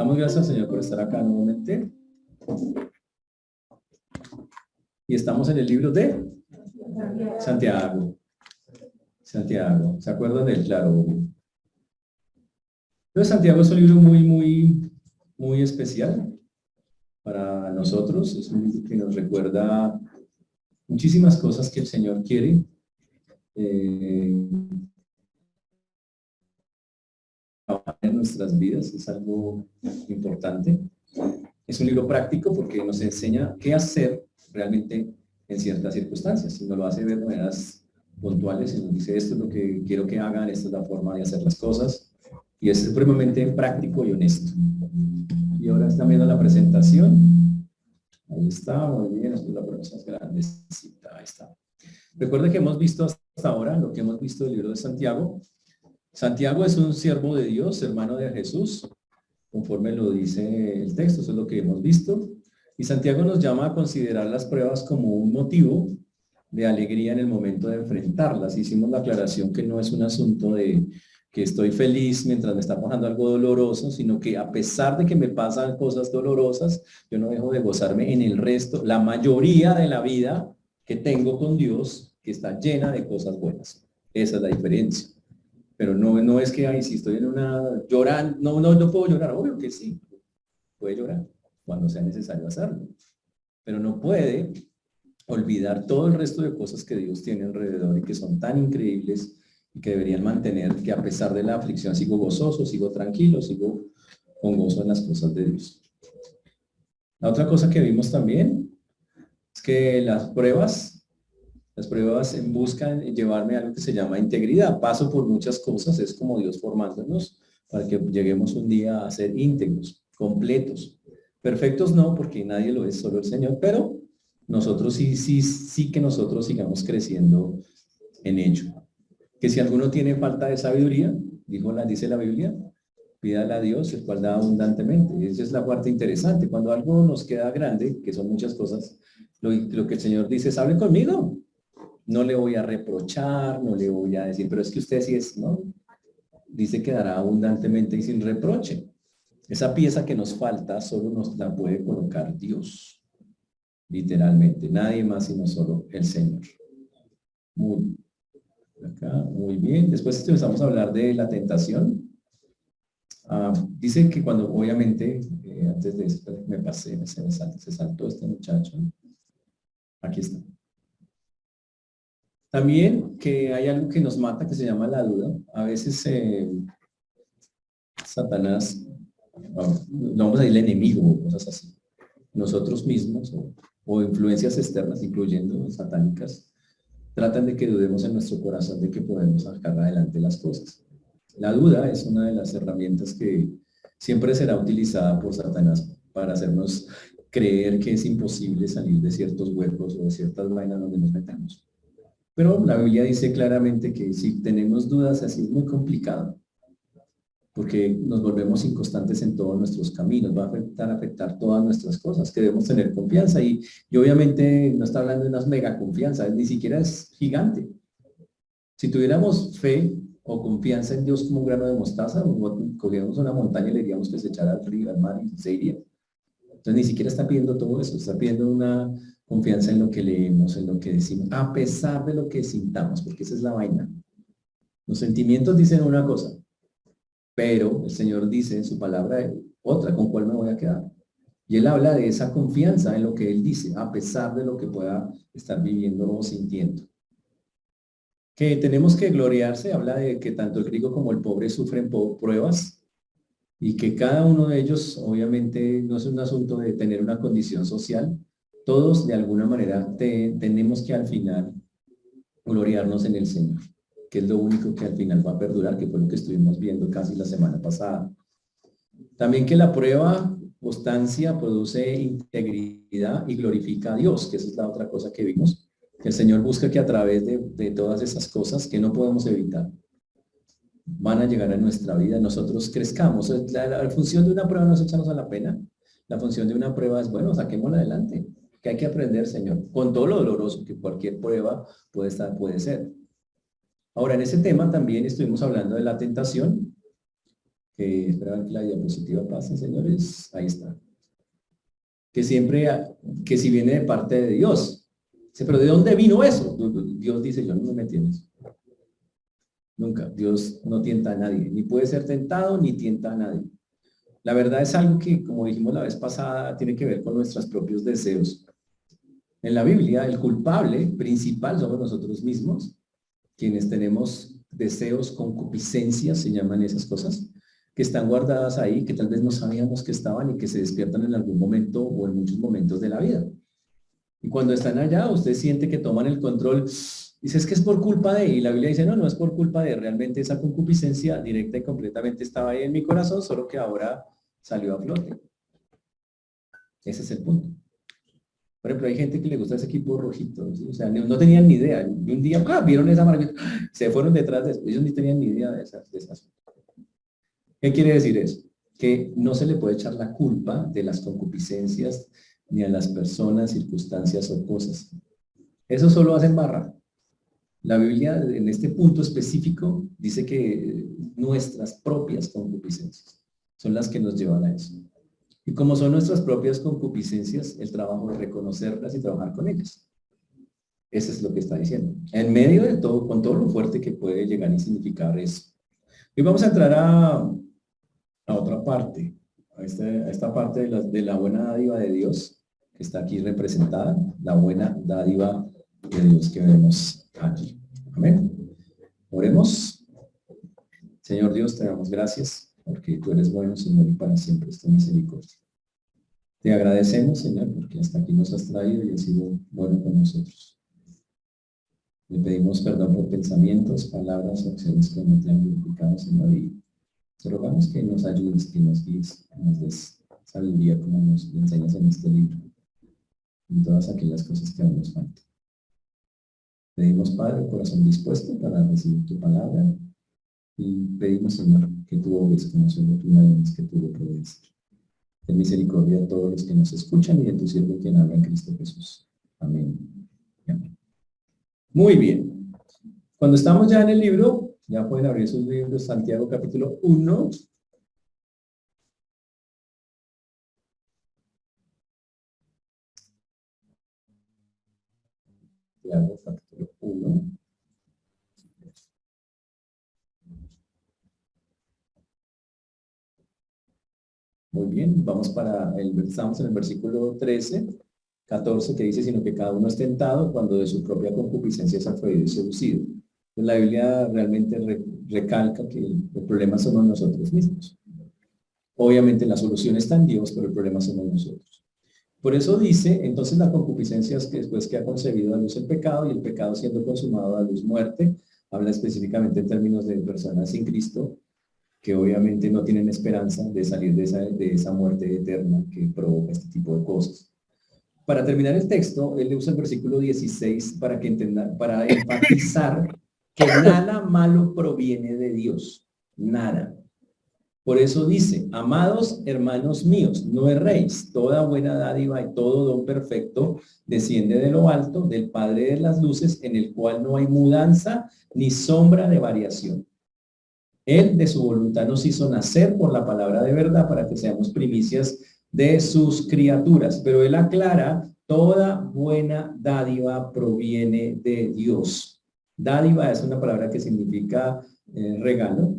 Damos gracias al Señor por estar acá nuevamente. Y estamos en el libro de Santiago. Santiago. ¿Se acuerdan del claro? Entonces, Santiago es un libro muy especial para nosotros. Es un libro que nos recuerda muchísimas cosas que el Señor quiere. En nuestras vidas es algo importante. Es un libro práctico porque nos enseña qué hacer realmente en ciertas circunstancias. Y nos lo hace ver de maneras puntuales y nos dice esto es lo que quiero que hagan, esta es la forma de hacer las cosas. Y es supremamente práctico y honesto. Y ahora están viendo la presentación. Ahí está, muy bien, esto es la presentación grande. Ahí está. Recuerden que hemos visto hasta ahora lo que hemos visto del libro de Santiago. Santiago es un siervo de Dios, hermano de Jesús, conforme lo dice el texto, eso es lo que hemos visto. Y Santiago nos llama a considerar las pruebas como un motivo de alegría en el momento de enfrentarlas. Hicimos la aclaración que no es un asunto de que estoy feliz mientras me está pasando algo doloroso, sino que a pesar de que me pasan cosas dolorosas, yo no dejo de gozarme en el resto, la mayoría de la vida que tengo con Dios, que está llena de cosas buenas. Esa es la diferencia. Pero no es que, ay, si estoy en una, llorando, no puedo llorar, obvio que sí, puede llorar cuando sea necesario hacerlo, pero no puede olvidar todo el resto de cosas que Dios tiene alrededor y que son tan increíbles y que deberían mantener que a pesar de la aflicción sigo gozoso, sigo tranquilo, sigo con gozo en las cosas de Dios. La otra cosa que vimos también es que las pruebas buscan llevarme a algo que se llama integridad. Paso por muchas cosas, es como Dios formándonos para que lleguemos un día a ser íntegros, completos. Perfectos no, porque nadie lo es, solo el Señor, pero nosotros sí que nosotros sigamos creciendo en ello. Que si alguno tiene falta de sabiduría, dice la Biblia, pídala a Dios, el cual da abundantemente. Esa es la parte interesante. Cuando algo nos queda grande, que son muchas cosas, lo que el Señor dice es, hable conmigo. No le voy a reprochar, no le voy a decir, pero es que usted sí es, ¿no? Dice que dará abundantemente y sin reproche. Esa pieza que nos falta solo nos la puede colocar Dios, literalmente. Nadie más sino solo el Señor. Muy bien. Después empezamos a hablar de la tentación. Dice que cuando, obviamente, antes de eso, me pasé, se saltó este muchacho. Aquí está. También que hay algo que nos mata que se llama la duda. A veces Satanás, no vamos a decir el enemigo o cosas así, nosotros mismos o influencias externas, incluyendo satánicas, tratan de que dudemos en nuestro corazón de que podemos sacar adelante las cosas. La duda es una de las herramientas que siempre será utilizada por Satanás para hacernos creer que es imposible salir de ciertos huecos o de ciertas vainas donde nos metamos. Pero la Biblia dice claramente que si tenemos dudas, así es muy complicado, porque nos volvemos inconstantes en todos nuestros caminos, va a afectar todas nuestras cosas, que debemos tener confianza, y obviamente no está hablando de unas mega confianza, ni siquiera es gigante. Si tuviéramos fe o confianza en Dios como un grano de mostaza, cogiéramos una montaña y le diríamos que se echara al río, al mar, y se iría. Entonces ni siquiera está pidiendo todo eso, está pidiendo una confianza en lo que leemos, en lo que decimos, a pesar de lo que sintamos, porque esa es la vaina. Los sentimientos dicen una cosa, pero el Señor dice en su palabra otra, ¿con cuál me voy a quedar? Y Él habla de esa confianza en lo que Él dice, a pesar de lo que pueda estar viviendo o sintiendo. Que tenemos que gloriarse, habla de que tanto el rico como el pobre sufren pruebas, y que cada uno de ellos, obviamente, no es un asunto de tener una condición social, todos de alguna manera tenemos que al final gloriarnos en el Señor, que es lo único que al final va a perdurar, que fue lo que estuvimos viendo casi la semana pasada. También que la prueba, constancia, produce integridad y glorifica a Dios, que esa es la otra cosa que vimos. El Señor busca que a través de todas esas cosas que no podemos evitar, van a llegar a nuestra vida, nosotros crezcamos. La función de una prueba no es echarnos a la pena. La función de una prueba es, bueno, saquémosla adelante. Que hay que aprender, Señor, con todo lo doloroso que cualquier prueba puede ser. Ahora, en ese tema también estuvimos hablando de la tentación, que esperaban que la diapositiva pase, señores, ahí está. Que siempre, que si viene de parte de Dios. Dice, pero ¿de dónde vino eso? Dios dice, yo no me metí en eso. Nunca. Dios no tienta a nadie. Ni puede ser tentado, ni tienta a nadie. La verdad es algo que, como dijimos la vez pasada, tiene que ver con nuestros propios deseos. En la Biblia, el culpable principal somos nosotros mismos, quienes tenemos deseos, concupiscencias, se llaman esas cosas, que están guardadas ahí, que tal vez no sabíamos que estaban y que se despiertan en algún momento o en muchos momentos de la vida. Y cuando están allá, usted siente que toman el control, dice, es que es por culpa de, y la Biblia dice, no, no es por culpa de, realmente esa concupiscencia directa y completamente estaba ahí en mi corazón, solo que ahora salió a flote. Ese es el punto. Por ejemplo, hay gente que le gusta ese equipo rojito, ¿sí? O sea, no tenían ni idea. Y un día, vieron esa maravilla, se fueron detrás de eso. Ellos ni tenían ni idea de esas. ¿Qué quiere decir eso? Que no se le puede echar la culpa de las concupiscencias ni a las personas, circunstancias o cosas. Eso solo hacen barra. La Biblia, en este punto específico, dice que nuestras propias concupiscencias son las que nos llevan a eso. Y como son nuestras propias concupiscencias, el trabajo es reconocerlas y trabajar con ellas. Eso es lo que está diciendo. En medio de todo, con todo lo fuerte que puede llegar a significar eso. Y vamos a entrar a otra parte, a esta parte de la buena dádiva de Dios, que está aquí representada, la buena dádiva de Dios que vemos aquí. Amén. Oremos. Señor Dios, te damos gracias, porque tú eres bueno, Señor, y para siempre es tu misericordia. Te agradecemos, Señor, porque hasta aquí nos has traído y has sido bueno con nosotros. Le pedimos perdón por pensamientos, palabras, acciones que no te han glorificado, Señor, y te rogamos que nos ayudes, que nos guíes, que nos des sabiduría como nos enseñas en este libro, en todas aquellas cosas que aún nos faltan. Pedimos, Padre, corazón dispuesto para recibir tu palabra y pedimos, Señor, que tú obres como solo tú sabes que tú lo puedes hacer. Ten misericordia a todos los que nos escuchan y de tu siervo quien habla en Cristo Jesús. Amén. Amén. Muy bien. Cuando estamos ya en el libro, ya pueden abrir sus libros, Santiago capítulo 1. Santiago capítulo 1. Muy bien, vamos estamos en el versículo 13, 14, que dice, sino que cada uno es tentado cuando de su propia concupiscencia es atraído y seducido. Pues la Biblia realmente recalca que el problema somos nosotros mismos. Obviamente la solución está en Dios, pero el problema somos nosotros. Por eso dice, entonces la concupiscencia es que después que ha concebido a luz el pecado, y el pecado siendo consumado a luz muerte, habla específicamente en términos de personas sin Cristo, que obviamente no tienen esperanza de salir de esa muerte eterna que provoca este tipo de cosas. Para terminar el texto, él usa el versículo 16 para enfatizar que nada malo proviene de Dios, nada. Por eso dice, amados hermanos míos, no erréis, toda buena dádiva y todo don perfecto desciende de lo alto, del Padre de las luces, en el cual no hay mudanza ni sombra de variación. Él de su voluntad nos hizo nacer por la palabra de verdad para que seamos primicias de sus criaturas. Pero él aclara, toda buena dádiva proviene de Dios. Dádiva es una palabra que significa regalo.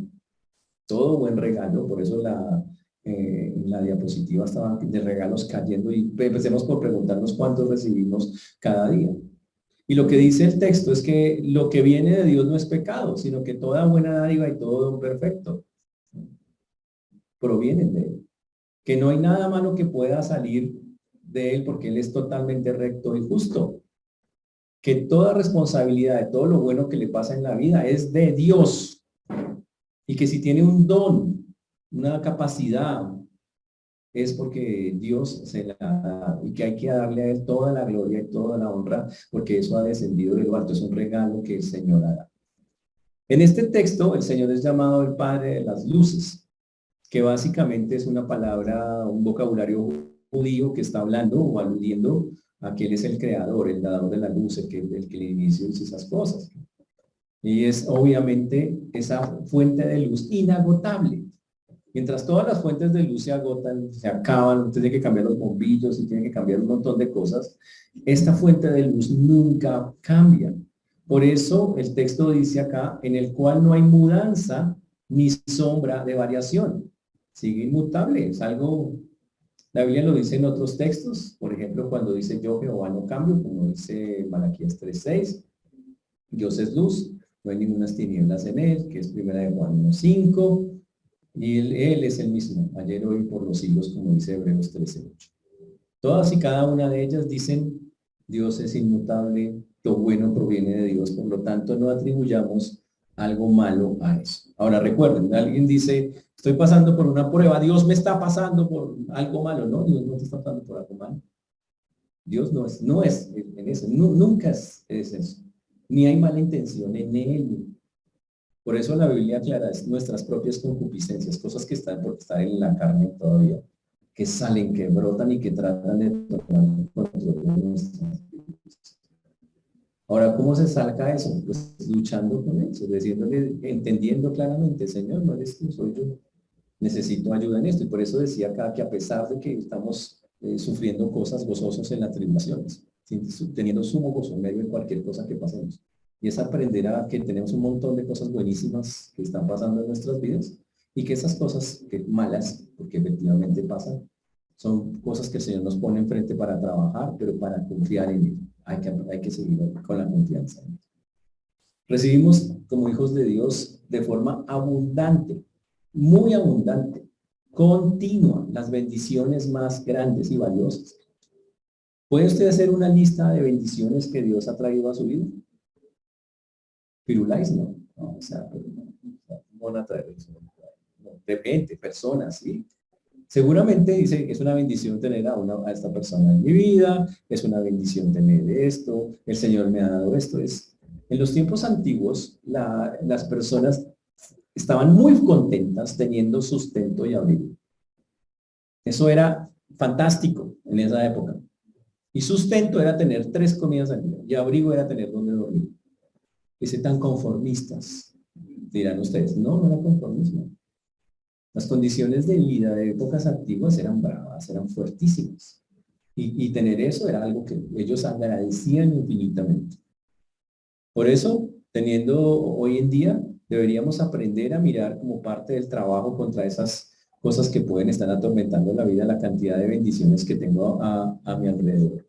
Todo buen regalo, por eso la diapositiva estaba de regalos cayendo y empecemos por preguntarnos cuántos recibimos cada día. Y lo que dice el texto es que lo que viene de Dios no es pecado, sino que toda buena dádiva y todo don perfecto provienen de Él. Que no hay nada malo que pueda salir de Él porque Él es totalmente recto y justo. Que toda responsabilidad de todo lo bueno que le pasa en la vida es de Dios. Y que si tiene un don, una capacidad, es porque Dios se la da y que hay que darle a Él toda la gloria y toda la honra, porque eso ha descendido de lo alto, es un regalo que el Señor da. En este texto, el Señor es llamado el Padre de las Luces, que básicamente es una palabra, un vocabulario judío que está hablando o aludiendo a que Él es el creador, el dador de la luz, el que le inició esas cosas. Y es obviamente esa fuente de luz inagotable. Mientras todas las fuentes de luz se agotan, se acaban, usted tiene que cambiar los bombillos y tiene que cambiar un montón de cosas, esta fuente de luz nunca cambia. Por eso el texto dice acá, en el cual no hay mudanza ni sombra de variación. Sigue inmutable, es algo, la Biblia lo dice en otros textos, por ejemplo, cuando dice yo Jehová no cambio, como dice Malaquías 3:6, Dios es luz, no hay ninguna tinieblas en él, que es primera de Juan 1:5, y él es el mismo, ayer, hoy, por los siglos, como dice Hebreos 13:8. Todas y cada una de ellas dicen, Dios es inmutable, lo bueno proviene de Dios, por lo tanto no atribuyamos algo malo a eso. Ahora recuerden, alguien dice, estoy pasando por una prueba, Dios me está pasando por algo malo. No, Dios no te está pasando por algo malo. Dios no es en eso, nunca es eso. Ni hay mala intención en él. Por eso la Biblia aclara nuestras propias concupiscencias, cosas que están porque están en la carne todavía, que salen, que brotan y que tratan de tomar control de nuestras vidas. Ahora, ¿cómo se salga eso? Pues luchando con eso, diciéndole, entendiendo claramente, Señor, no eres tú, soy yo. Necesito ayuda en esto. Y por eso decía acá que a pesar de que estamos sufriendo cosas gozosos en las tribulaciones, teniendo sumo gozo en medio de cualquier cosa que pasemos. Y es aprender a que tenemos un montón de cosas buenísimas que están pasando en nuestras vidas y que esas cosas malas, porque efectivamente pasan, son cosas que el Señor nos pone enfrente para trabajar, pero para confiar en Él. Hay que seguir con la confianza. Recibimos como hijos de Dios de forma abundante, muy abundante, continua, las bendiciones más grandes y valiosas. ¿Puede usted hacer una lista de bendiciones que Dios ha traído a su vida? Firulais, no. No, o sea, no van a traer eso. No, de gente, personas, ¿sí? Seguramente dice que es una bendición tener a esta persona en mi vida, es una bendición tener esto, el Señor me ha dado esto. En los tiempos antiguos, las personas estaban muy contentas teniendo sustento y abrigo. Eso era fantástico en esa época. Y sustento era tener 3 comidas al día, y abrigo era tener donde dormir. Ese tan conformistas, dirán ustedes. No, no era conformismo. Las condiciones de vida de épocas antiguas eran bravas, eran fuertísimas. Y tener eso era algo que ellos agradecían infinitamente. Por eso, teniendo hoy en día, deberíamos aprender a mirar como parte del trabajo contra esas cosas que pueden estar atormentando la vida, la cantidad de bendiciones que tengo a mi alrededor.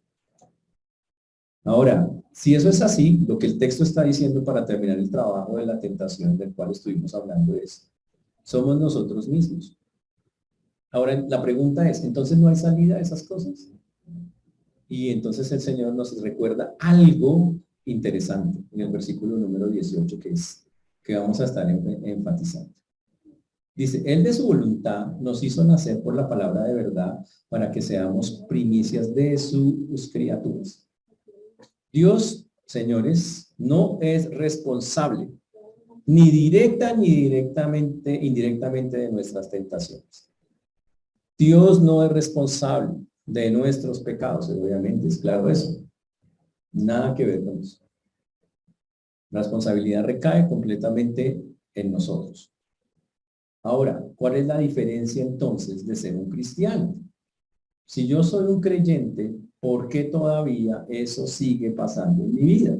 Ahora, si eso es así, lo que el texto está diciendo para terminar el trabajo de la tentación del cual estuvimos hablando es, somos nosotros mismos. Ahora, la pregunta es, ¿entonces no hay salida a esas cosas? Y entonces el Señor nos recuerda algo interesante en el versículo número 18 que vamos a estar enfatizando. Dice, Él de su voluntad nos hizo nacer por la palabra de verdad para que seamos primicias de sus criaturas. Dios, señores, no es responsable ni directa ni indirectamente de nuestras tentaciones. Dios no es responsable de nuestros pecados, obviamente, es claro eso. Nada que ver con eso. La responsabilidad recae completamente en nosotros. Ahora, ¿cuál es la diferencia entonces de ser un cristiano? Si yo soy un creyente, ¿por qué todavía eso sigue pasando en mi vida?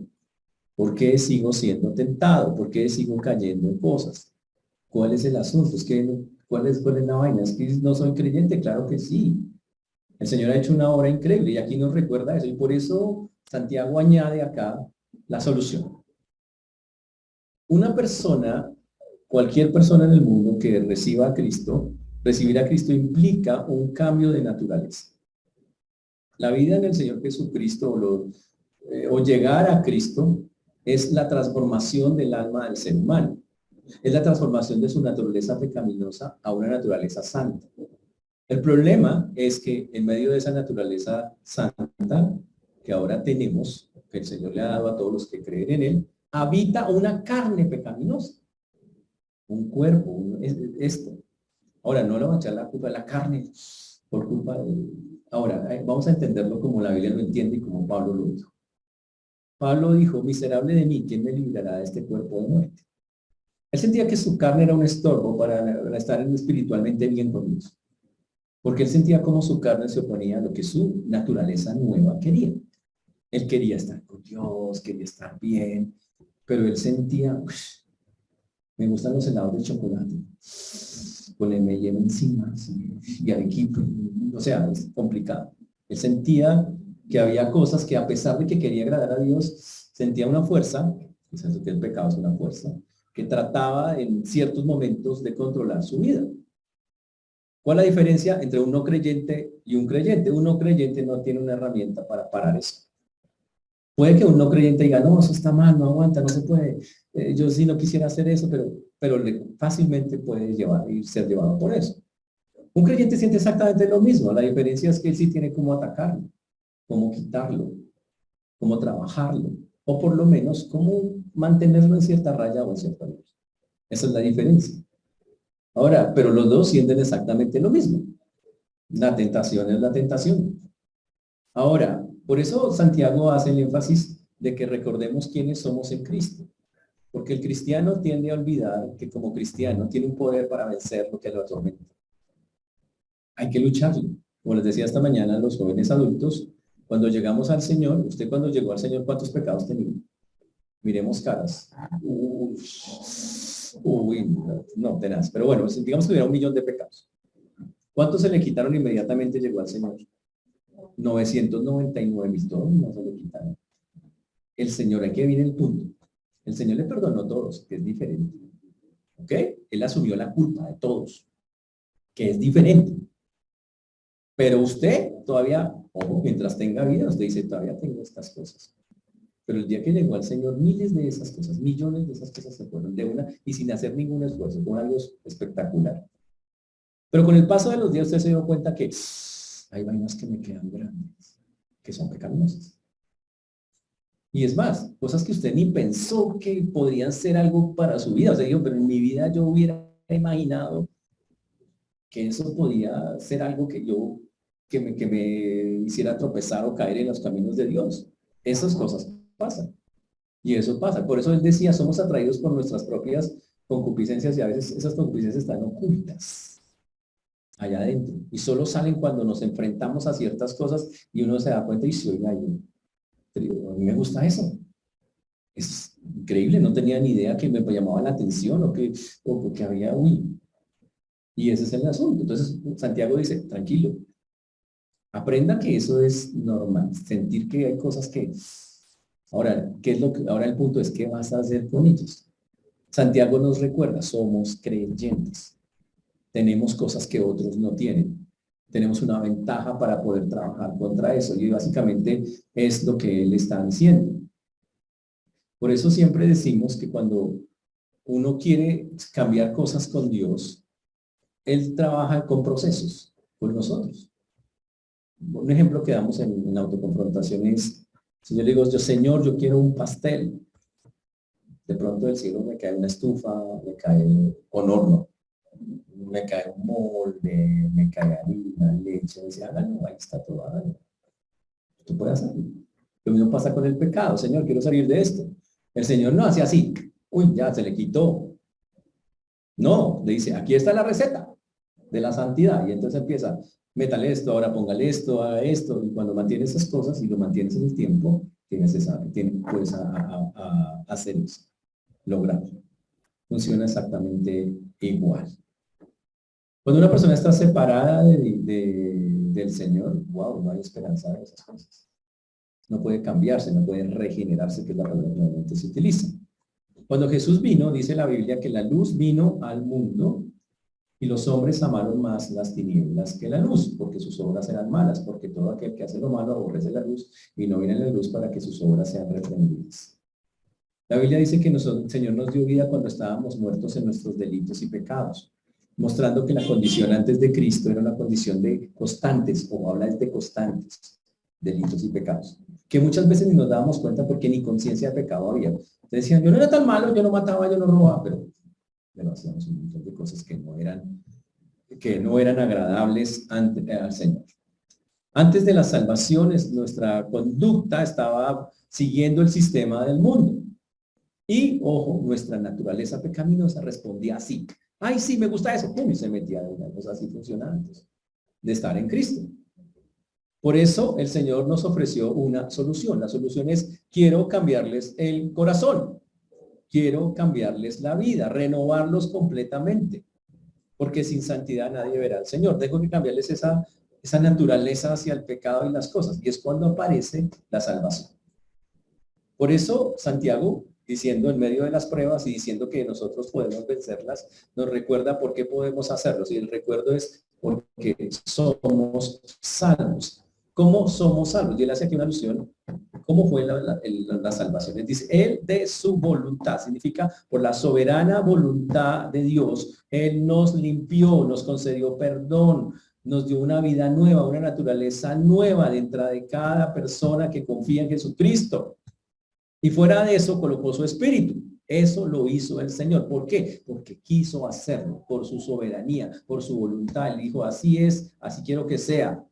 ¿Por qué sigo siendo tentado? ¿Por qué sigo cayendo en cosas? ¿Cuál es el asunto? ¿Cuál es la vaina? ¿Es que no soy creyente? Claro que sí. El Señor ha hecho una obra increíble y aquí nos recuerda eso. Y por eso Santiago añade acá la solución. Una persona, cualquier persona en el mundo que reciba a Cristo, recibir a Cristo implica un cambio de naturaleza. La vida en el Señor Jesucristo o llegar a Cristo es la transformación del alma del ser humano. Es la transformación de su naturaleza pecaminosa a una naturaleza santa. El problema es que en medio de esa naturaleza santa que ahora tenemos, que el Señor le ha dado a todos los que creen en Él, habita una carne pecaminosa, un cuerpo, esto. Ahora, no le va a echar la culpa a la carne por culpa de... Ahora, vamos a entenderlo como la Biblia lo entiende y como Pablo lo dijo. Pablo dijo, miserable de mí, ¿quién me librará de este cuerpo de muerte? Él sentía que su carne era un estorbo para estar espiritualmente bien con Dios. Porque él sentía como su carne se oponía a lo que su naturaleza nueva quería. Él quería estar con Dios, quería estar bien, pero él sentía, me gustan los helados de chocolate, con el M&M encima, sí, y arequipe, o sea, es complicado. Él sentía que había cosas que a pesar de que quería agradar a Dios, sentía una fuerza, quizás que el pecado es una fuerza, que trataba en ciertos momentos de controlar su vida. ¿Cuál es la diferencia entre un no creyente y un creyente? Un no creyente no tiene una herramienta para parar eso. Puede que un no creyente diga, no, eso está mal, no aguanta, no se puede. Yo sí no quisiera hacer eso, pero fácilmente puede ser llevado por eso. Un creyente siente exactamente lo mismo. La diferencia es que él sí tiene cómo atacarlo, cómo quitarlo, cómo trabajarlo, o por lo menos cómo mantenerlo en cierta raya o en cierta luz. Esa es la diferencia. Ahora, pero los dos sienten exactamente lo mismo. La tentación es la tentación. Ahora, por eso Santiago hace el énfasis de que recordemos quiénes somos en Cristo. Porque el cristiano tiende a olvidar que como cristiano tiene un poder para vencer lo que lo atormenta. Hay que lucharlo. Como les decía esta mañana a los jóvenes adultos, cuando llegamos al Señor, usted cuando llegó al Señor, ¿cuántos pecados tenía? Miremos caras. Uy, no, tenaz. Pero bueno, digamos que hubiera 1.000.000 de pecados. ¿Cuántos se le quitaron inmediatamente llegó al Señor? 999.000, todos no se le quitaron. El Señor, aquí viene el punto. El Señor le perdonó a todos, que es diferente. ¿Ok? Él asumió la culpa de todos, que es diferente. Pero usted todavía, ojo, mientras tenga vida, usted dice, todavía tengo estas cosas. Pero el día que llegó al Señor, miles de esas cosas, millones de esas cosas se fueron de una y sin hacer ningún esfuerzo, con algo espectacular. Pero con el paso de los días usted se dio cuenta que hay vainas que me quedan grandes, que son pecaminosas. Y es más, cosas que usted ni pensó que podrían ser algo para su vida. O sea, digo, pero en mi vida yo hubiera imaginado que eso podía ser algo que me hiciera tropezar o caer en los caminos de Dios. Esas cosas pasan. Y eso pasa. Por eso él decía, somos atraídos por nuestras propias concupiscencias y a veces esas concupiscencias están ocultas allá adentro. Y solo salen cuando nos enfrentamos a ciertas cosas y uno se da cuenta y dice, oiga, a mí me gusta eso. Es increíble, no tenía ni idea que me llamaba la atención o que había, uy. Y ese es el asunto. Entonces, Santiago dice, tranquilo, aprenda que eso es normal, sentir que hay cosas que... Ahora, ahora el punto es, ¿qué vas a hacer con ellos? Santiago nos recuerda, somos creyentes. Tenemos cosas que otros no tienen. Tenemos una ventaja para poder trabajar contra eso. Y básicamente es lo que él está diciendo. Por eso siempre decimos que cuando uno quiere cambiar cosas con Dios, Él trabaja con procesos, con nosotros. Un ejemplo que damos en autoconfrontación es, si yo le digo, Señor, yo quiero un pastel. De pronto del cielo me cae una estufa, me cae un horno, me cae un molde, me cae harina, leche, me dice, hágalo, ahí está todo, hágalo. Tú puedes hacerlo. Lo mismo pasa con el pecado, Señor, quiero salir de esto. El Señor no hace así, uy, ya se le quitó. No, le dice, aquí está la receta de la santidad. Y entonces empieza, métale esto, ahora póngale esto, haga esto. Y cuando mantiene esas cosas y lo mantienes en el tiempo que necesario, puedes hacer eso, lograrlo. Funciona exactamente igual. Cuando una persona está separada del Señor, wow, no hay esperanza de esas cosas. No puede cambiarse, no puede regenerarse, que es la palabra que normalmente se utiliza. Cuando Jesús vino, dice la Biblia que la luz vino al mundo y los hombres amaron más las tinieblas que la luz, porque sus obras eran malas, porque todo aquel que hace lo malo aborrece la luz y no viene a la luz para que sus obras sean reprendidas. La Biblia dice que el Señor nos dio vida cuando estábamos muertos en nuestros delitos y pecados, mostrando que la condición antes de Cristo era una condición de constantes, o habla de constantes, delitos y pecados, que muchas veces ni nos dábamos cuenta porque ni conciencia de pecado había. Decían, yo no era tan malo, yo no mataba, yo no robaba, pero hacíamos un montón de cosas que no eran agradables al Señor. Antes de las salvaciones, nuestra conducta estaba siguiendo el sistema del mundo. Y, ojo, nuestra naturaleza pecaminosa respondía así. Ay, sí, me gusta eso. Pum, y se metía de una cosa así funciona antes de estar en Cristo. Por eso el Señor nos ofreció una solución. La solución es, quiero cambiarles el corazón. Quiero cambiarles la vida, renovarlos completamente. Porque sin santidad nadie verá al Señor. Tengo que cambiarles esa naturaleza hacia el pecado y las cosas. Y es cuando aparece la salvación. Por eso Santiago, diciendo en medio de las pruebas y diciendo que nosotros podemos vencerlas, nos recuerda por qué podemos hacerlo. Y el recuerdo es porque somos salvos. ¿Cómo somos salvos? Y él hace aquí una alusión. ¿Cómo fue la salvación? Él dice, él de su voluntad, significa por la soberana voluntad de Dios, él nos limpió, nos concedió perdón, nos dio una vida nueva, una naturaleza nueva dentro de cada persona que confía en Jesucristo. Y fuera de eso colocó su espíritu. Eso lo hizo el Señor. ¿Por qué? Porque quiso hacerlo por su soberanía, por su voluntad. Él dijo, así es, así quiero que sea.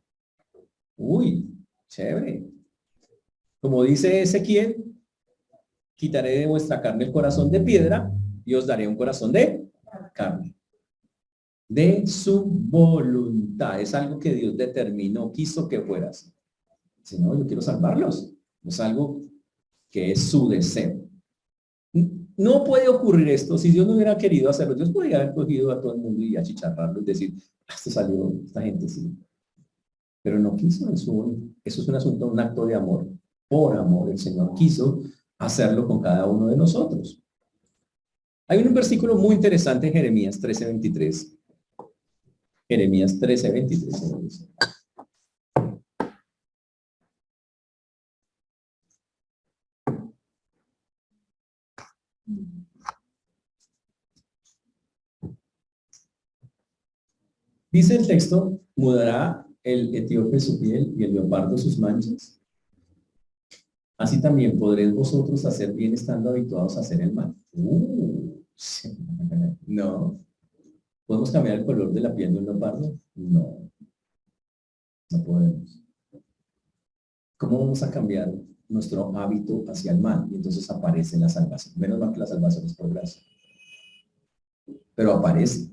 Uy, chévere. Como dice Ezequiel, quitaré de vuestra carne el corazón de piedra y os daré un corazón de carne. De su voluntad. Es algo que Dios determinó, quiso que fuera así. Si no, yo quiero salvarlos. Es algo que es su deseo. No puede ocurrir esto si Dios no hubiera querido hacerlo. Dios podría haber cogido a todo el mundo y achicharrarlo y decir, esto salió, esta gente sí. Pero no quiso, eso es un asunto, un acto de amor. Por amor, el Señor quiso hacerlo con cada uno de nosotros. Hay un versículo muy interesante en Jeremías 13:23. Jeremías 13:23. Dice el texto, mudará el etíope su piel y el leopardo sus manchas. Así también podréis vosotros hacer bien estando habituados a hacer el mal. No. ¿Podemos cambiar el color de la piel de un leopardo? No. No podemos. ¿Cómo vamos a cambiar nuestro hábito hacia el mal? Y entonces aparece la salvación. Menos mal que la salvación es por gracia. Pero aparece.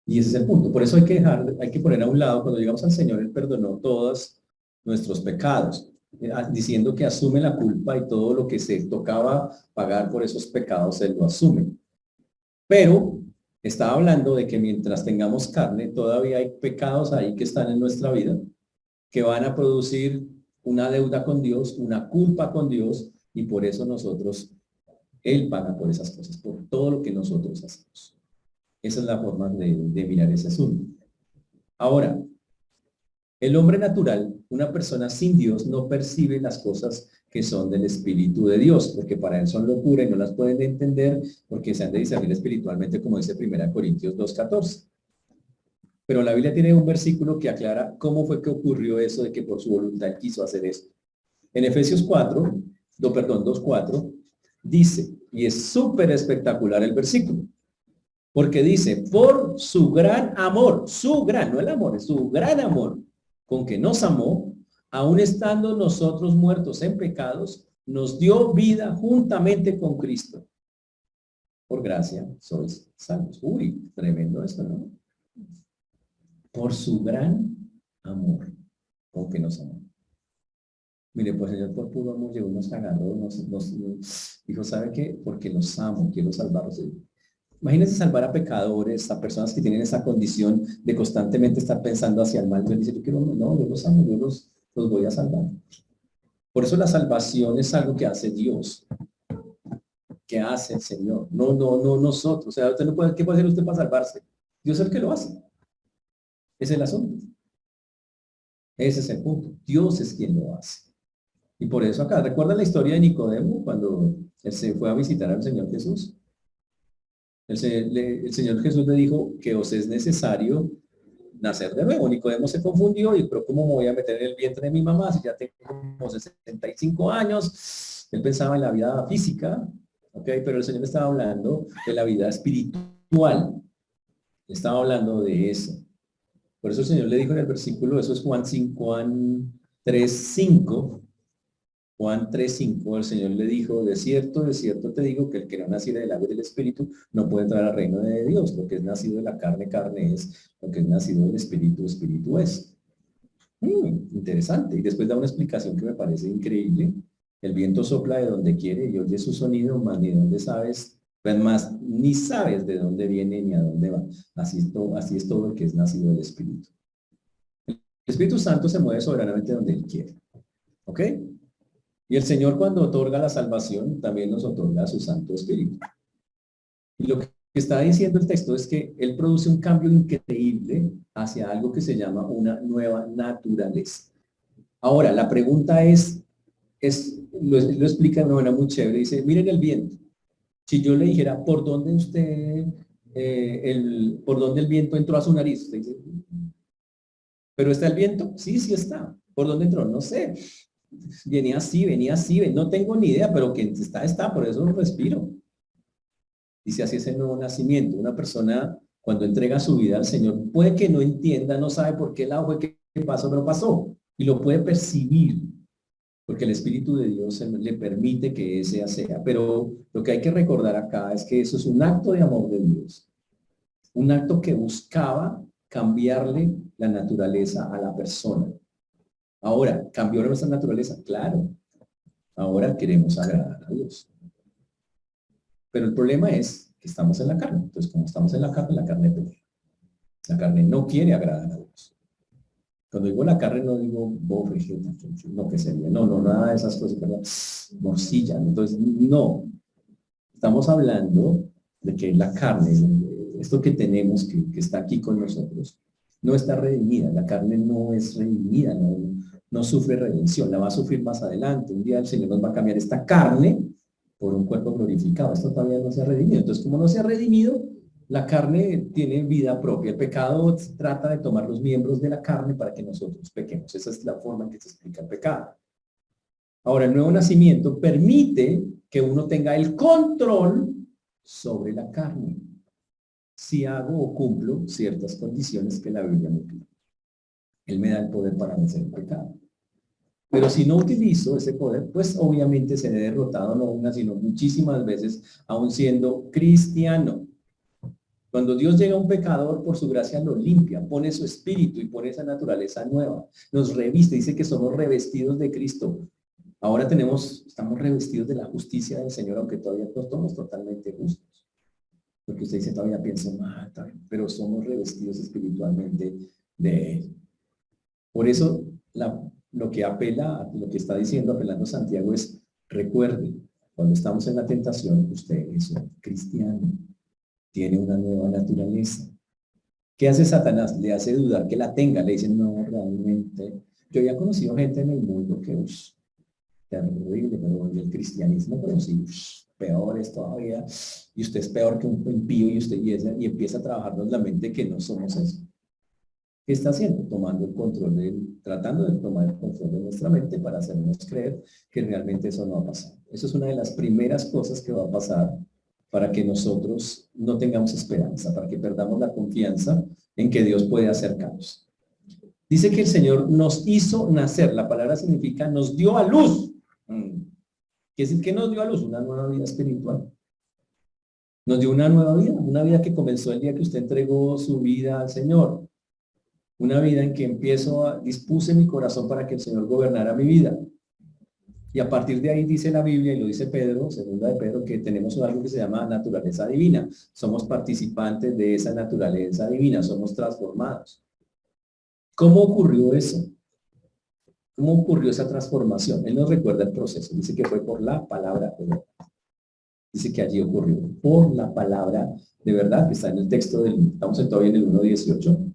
Y ese es el punto. Por eso hay que poner a un lado, cuando llegamos al Señor, Él perdonó todos nuestros pecados, diciendo que asume la culpa y todo lo que se tocaba pagar por esos pecados, Él lo asume. Pero estaba hablando de que mientras tengamos carne, todavía hay pecados ahí que están en nuestra vida, que van a producir una deuda con Dios, una culpa con Dios, y por eso Él paga por esas cosas, por todo lo que nosotros hacemos. Esa es la forma de mirar ese asunto. Ahora, el hombre natural, una persona sin Dios, no percibe las cosas que son del Espíritu de Dios, porque para él son locura y no las pueden entender porque se han de discernir espiritualmente, como dice 1 Corintios 2:14. Pero la Biblia tiene un versículo que aclara cómo fue que ocurrió eso de que por su voluntad quiso hacer esto. En Efesios 2:4, dice, y es súper espectacular el versículo, porque dice, por su gran amor, no el amor, es su gran amor, con que nos amó, aun estando nosotros muertos en pecados, nos dio vida juntamente con Cristo. Por gracia sois salvos. Uy, tremendo esto, ¿no? Por su gran amor, con que nos amó. Mire, pues el Señor por puro amor llegó, nos agarró, nos dijo, ¿sabe qué? Porque los amo, quiero salvarlos. Imagínense salvar a pecadores, a personas que tienen esa condición de constantemente estar pensando hacia el mal. Entonces dice, yo quiero, no, yo los amo, yo los voy a salvar. Por eso la salvación es algo que hace Dios, que hace el Señor. No nosotros. O sea, usted no puede, ¿qué puede hacer usted para salvarse? Dios es el que lo hace. Ese es el asunto. Ese es el punto. Dios es quien lo hace. Y por eso acá, ¿recuerdan la historia de Nicodemo cuando él se fue a visitar al Señor Jesús? El Señor Jesús le dijo que os es necesario nacer de nuevo. Nicodemo se confundió y pero ¿cómo me voy a meter en el vientre de mi mamá si ya tengo como 65 años? Él pensaba en la vida física, ¿ok? Pero el Señor estaba hablando de la vida espiritual. Estaba hablando de eso. Por eso el Señor le dijo en el versículo, eso es Juan 3:5, Juan 3:5, el Señor le dijo, de cierto te digo que el que no naciera del agua y del Espíritu no puede entrar al reino de Dios. Lo que es nacido de la carne, carne es. Lo que es nacido del Espíritu, Espíritu es. Interesante. Y después da una explicación que me parece increíble. El viento sopla de donde quiere y oye su sonido, más ni dónde sabes, pues más ni sabes de dónde viene ni a dónde va. Así es todo el que es nacido del Espíritu. El Espíritu Santo se mueve soberanamente donde Él quiere. ¿Ok? Y el Señor cuando otorga la salvación, también nos otorga su Santo Espíritu. Y lo que está diciendo el texto es que Él produce un cambio increíble hacia algo que se llama una nueva naturaleza. Ahora, la pregunta lo explica de una manera muy chévere. Dice, miren el viento. Si yo le dijera, ¿por dónde por dónde el viento entró a su nariz? Usted dice, ¿pero está el viento? Sí, sí está. ¿Por dónde entró? No sé. Venía así, no tengo ni idea, pero que está, por eso lo respiro. Dice, así es el nuevo nacimiento. Una persona, cuando entrega su vida al Señor, puede que no entienda, no sabe por qué lado fue que pasó, pero pasó. Y lo puede percibir, porque el Espíritu de Dios le permite que ese sea. Pero lo que hay que recordar acá es que eso es un acto de amor de Dios. Un acto que buscaba cambiarle la naturaleza a la persona. Ahora, ¿cambió nuestra naturaleza? Claro. Ahora queremos agradar a Dios. Pero el problema es que estamos en la carne. Entonces, como estamos en la carne pelea. La carne no quiere agradar a Dios. Cuando digo la carne, no digo no que sería. No, nada de esas cosas, ¿verdad? Morcilla. Entonces, no. Estamos hablando de que la carne, esto que tenemos, que está aquí con nosotros, no está redimida. La carne no es redimida, no sufre redención. La va a sufrir más adelante. Un día el Señor nos va a cambiar esta carne por un cuerpo glorificado. Esto todavía no se ha redimido. Entonces, como no se ha redimido, la carne tiene vida propia. El pecado trata de tomar los miembros de la carne para que nosotros pequemos. Esa es la forma en que se explica el pecado. Ahora, el nuevo nacimiento permite que uno tenga el control sobre la carne. Si hago o cumplo ciertas condiciones que la Biblia me pide. Él me da el poder para vencer el pecado. Pero si no utilizo ese poder, pues obviamente seré derrotado no una, sino muchísimas veces, aún siendo cristiano. Cuando Dios llega a un pecador, por su gracia lo limpia, pone su espíritu y pone esa naturaleza nueva. Nos reviste, dice que somos revestidos de Cristo. Ahora estamos revestidos de la justicia del Señor, aunque todavía no somos totalmente justos. Porque usted dice, todavía pienso mal, pero somos revestidos espiritualmente de Él. Por eso, lo que está diciendo, apelando Santiago es, recuerde, cuando estamos en la tentación, usted es un cristiano, tiene una nueva naturaleza. ¿Qué hace Satanás? Le hace dudar que la tenga, le dicen, no, realmente. Yo ya he conocido gente en el mundo que, terrible, pero el cristianismo, pero sí, peor es todavía, y usted es peor que un impío, y empieza a trabajarnos la mente que no somos eso. ¿Qué está haciendo? Tratando de tomar el control de nuestra mente para hacernos creer que realmente eso no va a pasar. Eso es una de las primeras cosas que va a pasar para que nosotros no tengamos esperanza, para que perdamos la confianza en que Dios puede hacer cambios. Dice que el Señor nos hizo nacer. La palabra significa nos dio a luz. ¿Qué es decir que nos dio a luz? Una nueva vida espiritual. Nos dio una nueva vida que comenzó el día que usted entregó su vida al Señor. Una vida en que dispuse mi corazón para que el Señor gobernara mi vida. Y a partir de ahí dice la Biblia, y lo dice Pedro, segunda de Pedro, que tenemos algo que se llama naturaleza divina. Somos participantes de esa naturaleza divina, somos transformados. ¿Cómo ocurrió eso? ¿Cómo ocurrió esa transformación? Él nos recuerda el proceso. Dice que fue por la palabra de verdad. Dice que allí ocurrió por la palabra de verdad, que está en el texto estamos todavía en el 1:18,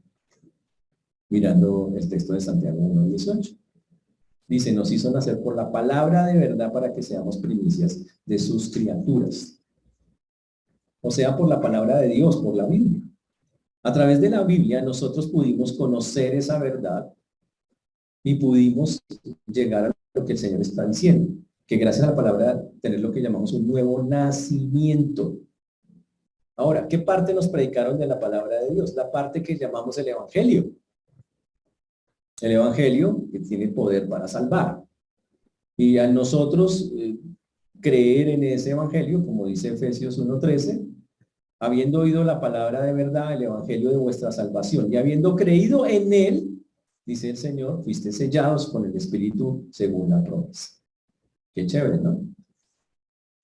mirando el texto de Santiago 1:18. Dice, nos hizo nacer por la palabra de verdad para que seamos primicias de sus criaturas. O sea, por la palabra de Dios, por la Biblia. A través de la Biblia nosotros pudimos conocer esa verdad y pudimos llegar a lo que el Señor está diciendo, que gracias a la palabra tener lo que llamamos un nuevo nacimiento. Ahora, ¿qué parte nos predicaron de la palabra de Dios? La parte que llamamos el Evangelio. El Evangelio que tiene poder para salvar. Y a nosotros creer en ese evangelio, como dice Efesios 1:13, habiendo oído la palabra de verdad, el evangelio de vuestra salvación, y habiendo creído en él, dice el Señor, fuiste sellados con el Espíritu según la promesa. Qué chévere, ¿no?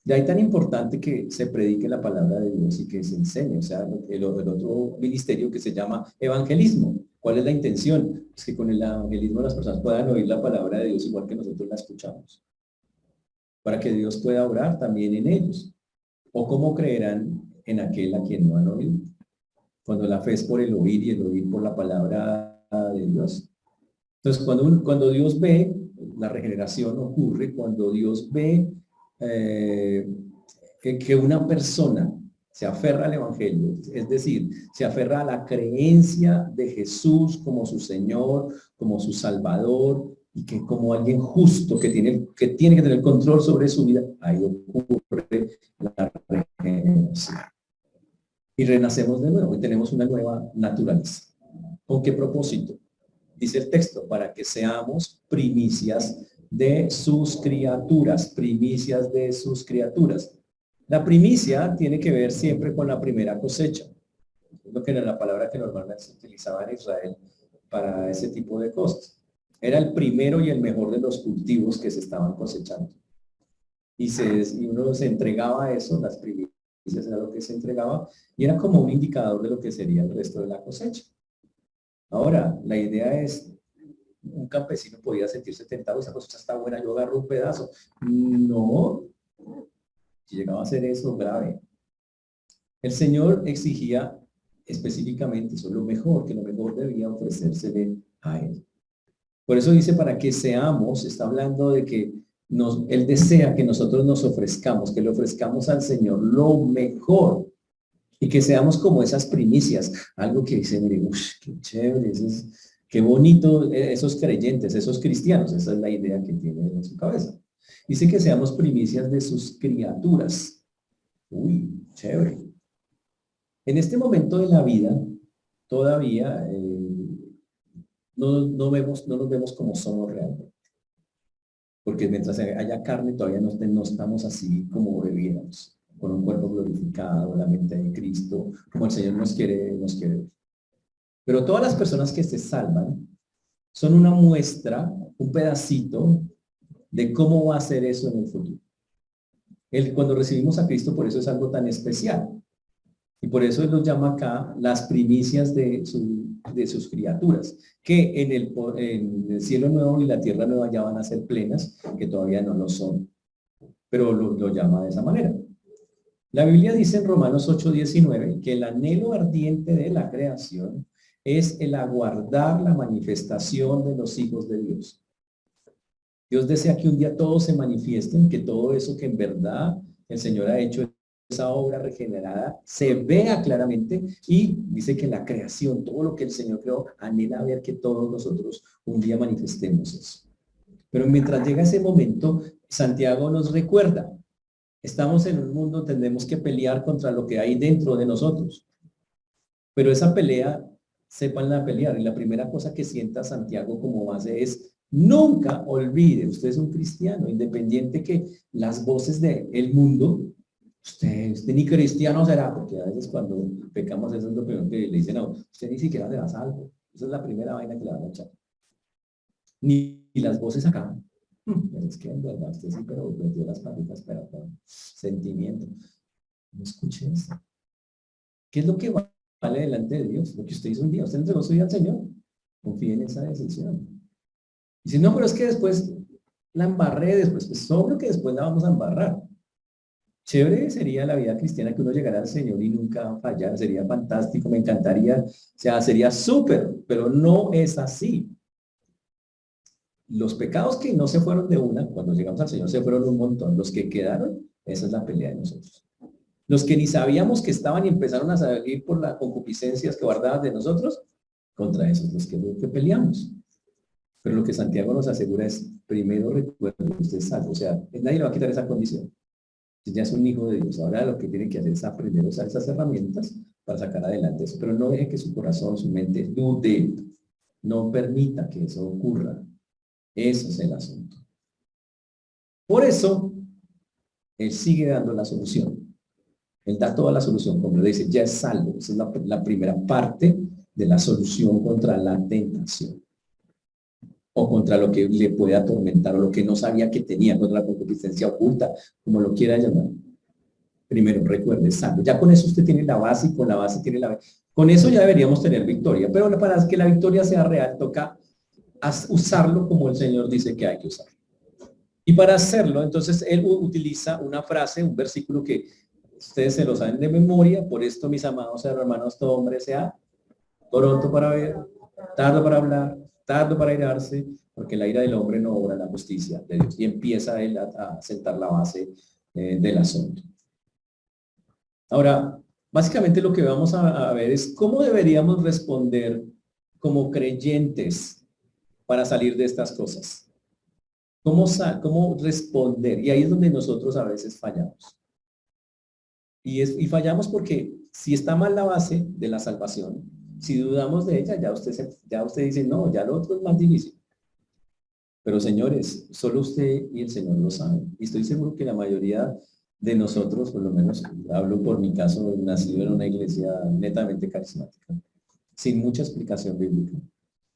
De ahí tan importante que se predique la palabra de Dios y que se enseñe, o sea, el otro ministerio que se llama evangelismo. ¿Cuál es la intención? Es que con el evangelismo las personas puedan oír la palabra de Dios igual que nosotros la escuchamos, para que Dios pueda obrar también en ellos. ¿O cómo creerán en aquel a quien no han oído? Cuando la fe es por el oír y el oír por la palabra de Dios. Entonces, cuando Dios ve, la regeneración ocurre cuando Dios ve eh, que una persona se aferra al Evangelio, es decir, se aferra a la creencia de Jesús como su Señor, como su Salvador, y que como alguien justo que tiene que tener control sobre su vida, ahí ocurre la regeneración. Y renacemos de nuevo y tenemos una nueva naturaleza. ¿Con qué propósito? Dice el texto, para que seamos primicias de sus criaturas, primicias de sus criaturas. La primicia tiene que ver siempre con la primera cosecha. Es lo que era la palabra que normalmente se utilizaba en Israel para ese tipo de cosas. Era el primero y el mejor de los cultivos que se estaban cosechando. Y uno se entregaba a eso, las primicias era lo que se entregaba, y era como un indicador de lo que sería el resto de la cosecha. Ahora, la idea es, un campesino podía sentirse tentado, esa cosecha está buena, yo agarro un pedazo. No, si llegaba a hacer eso, grave. El Señor exigía específicamente eso, lo mejor, que lo mejor debía ofrecérsele a Él. Por eso dice, para que seamos, está hablando de que Él desea que nosotros nos ofrezcamos, que le ofrezcamos al Señor lo mejor y que seamos como esas primicias, algo que dice, mire, qué chévere, qué bonito esos creyentes, esos cristianos, esa es la idea que tiene en su cabeza. Dice que seamos primicias de sus criaturas. Uy, chévere. En este momento de la vida, todavía no nos vemos como somos realmente. Porque mientras haya carne, todavía no estamos así como debiéramos, con un cuerpo glorificado, la mente de Cristo, como el Señor nos quiere ver. Pero todas las personas que se salvan son una muestra, un pedacito de cómo va a ser eso en el futuro. Cuando recibimos a Cristo, por eso es algo tan especial. Y por eso Él los llama acá las primicias de sus criaturas, que en el cielo nuevo y la tierra nueva ya van a ser plenas, que todavía no lo son. Pero lo llama de esa manera. La Biblia dice en Romanos 8:19 que el anhelo ardiente de la creación es el aguardar la manifestación de los hijos de Dios. Dios desea que un día todos se manifiesten, que todo eso que en verdad el Señor ha hecho, esa obra regenerada, se vea claramente, y dice que la creación, todo lo que el Señor creó, anhela ver que todos nosotros un día manifestemos eso. Pero mientras llega ese momento, Santiago nos recuerda, estamos en un mundo, tenemos que pelear contra lo que hay dentro de nosotros. Pero esa pelea, sépanla pelear. Y la primera cosa que sienta Santiago como base es, nunca olvide, usted es un cristiano, independiente que las voces del mundo, usted ni cristiano será, porque a veces cuando pecamos eso es lo primero que le dicen a usted ni siquiera será salvo. Esa es la primera vaina que le van a echar. Ni las voces acá. Pero es que en verdad usted sí, pero metió las patitas, pero con sentimiento. No escuche eso. ¿Qué es lo que vale delante de Dios? Lo que usted hizo un día, usted entregó su vida al Señor. Confíe en esa decisión. Dice, no, pero es que después la embarré, después, pues obvio que después la vamos a embarrar. Chévere sería la vida cristiana que uno llegara al Señor y nunca fallar, sería fantástico, me encantaría, o sea, sería súper, pero no es así. Los pecados que no se fueron de una, cuando llegamos al Señor se fueron un montón, los que quedaron, esa es la pelea de nosotros. Los que ni sabíamos que estaban y empezaron a salir por las concupiscencias que guardaban de nosotros, contra esos los que peleamos. Pero lo que Santiago nos asegura es, primero recuerden que usted es salvo, o sea, nadie le va a quitar esa condición. Usted ya es un hijo de Dios, ahora lo que tiene que hacer es aprender a usar esas herramientas para sacar adelante eso, pero no deje que su corazón, su mente dude, no permita que eso ocurra. Eso es el asunto. Por eso, Él sigue dando la solución. Él da toda la solución, como le dice, ya es salvo. Esa es la primera parte de la solución contra la tentación. O contra lo que le puede atormentar, o lo que no sabía que tenía, contra la concupiscencia oculta, como lo quiera llamar. Primero, recuerde, salvo. Ya con eso usted tiene la base, y con la base tiene la... Con eso ya deberíamos tener victoria, pero para que la victoria sea real, toca usarlo como el Señor dice que hay que usarlo. Y para hacerlo, entonces, Él utiliza una frase, un versículo que ustedes se lo saben de memoria. Por esto, mis amados hermanos, todo hombre sea pronto para ver, tardo para hablar, tardo para airarse, porque la ira del hombre no obra la justicia de Dios. Y empieza Él a sentar la base del asunto. Ahora, básicamente lo que vamos a ver es cómo deberíamos responder como creyentes para salir de estas cosas. ¿Cómo responder? Y ahí es donde nosotros a veces fallamos. Y fallamos porque si está mal la base de la salvación, si dudamos de ella, ya usted dice, no, ya lo otro es más difícil. Pero señores, solo usted y el Señor lo saben. Y estoy seguro que la mayoría de nosotros, por lo menos hablo por mi caso, nacido en una iglesia netamente carismática, sin mucha explicación bíblica,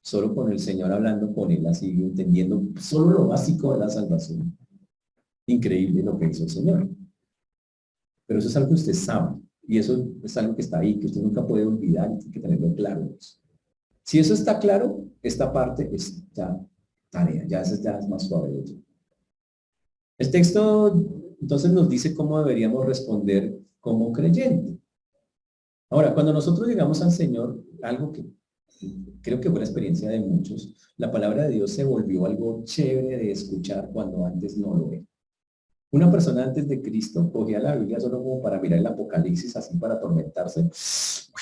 solo con el Señor hablando con él, así entendiendo solo lo básico de la salvación. Increíble lo que hizo el Señor. Pero eso es algo que usted sabe, y eso es algo que está ahí, que usted nunca puede olvidar y tiene que tenerlo claro. Si eso está claro, esta parte es ya tarea, ya es más suave. El texto entonces nos dice cómo deberíamos responder como creyente. Ahora, cuando nosotros llegamos al Señor, algo que creo que fue la experiencia de muchos, la palabra de Dios se volvió algo chévere de escuchar cuando antes no lo era. Una persona antes de Cristo cogía la Biblia solo como para mirar el Apocalipsis, así para atormentarse. Uy,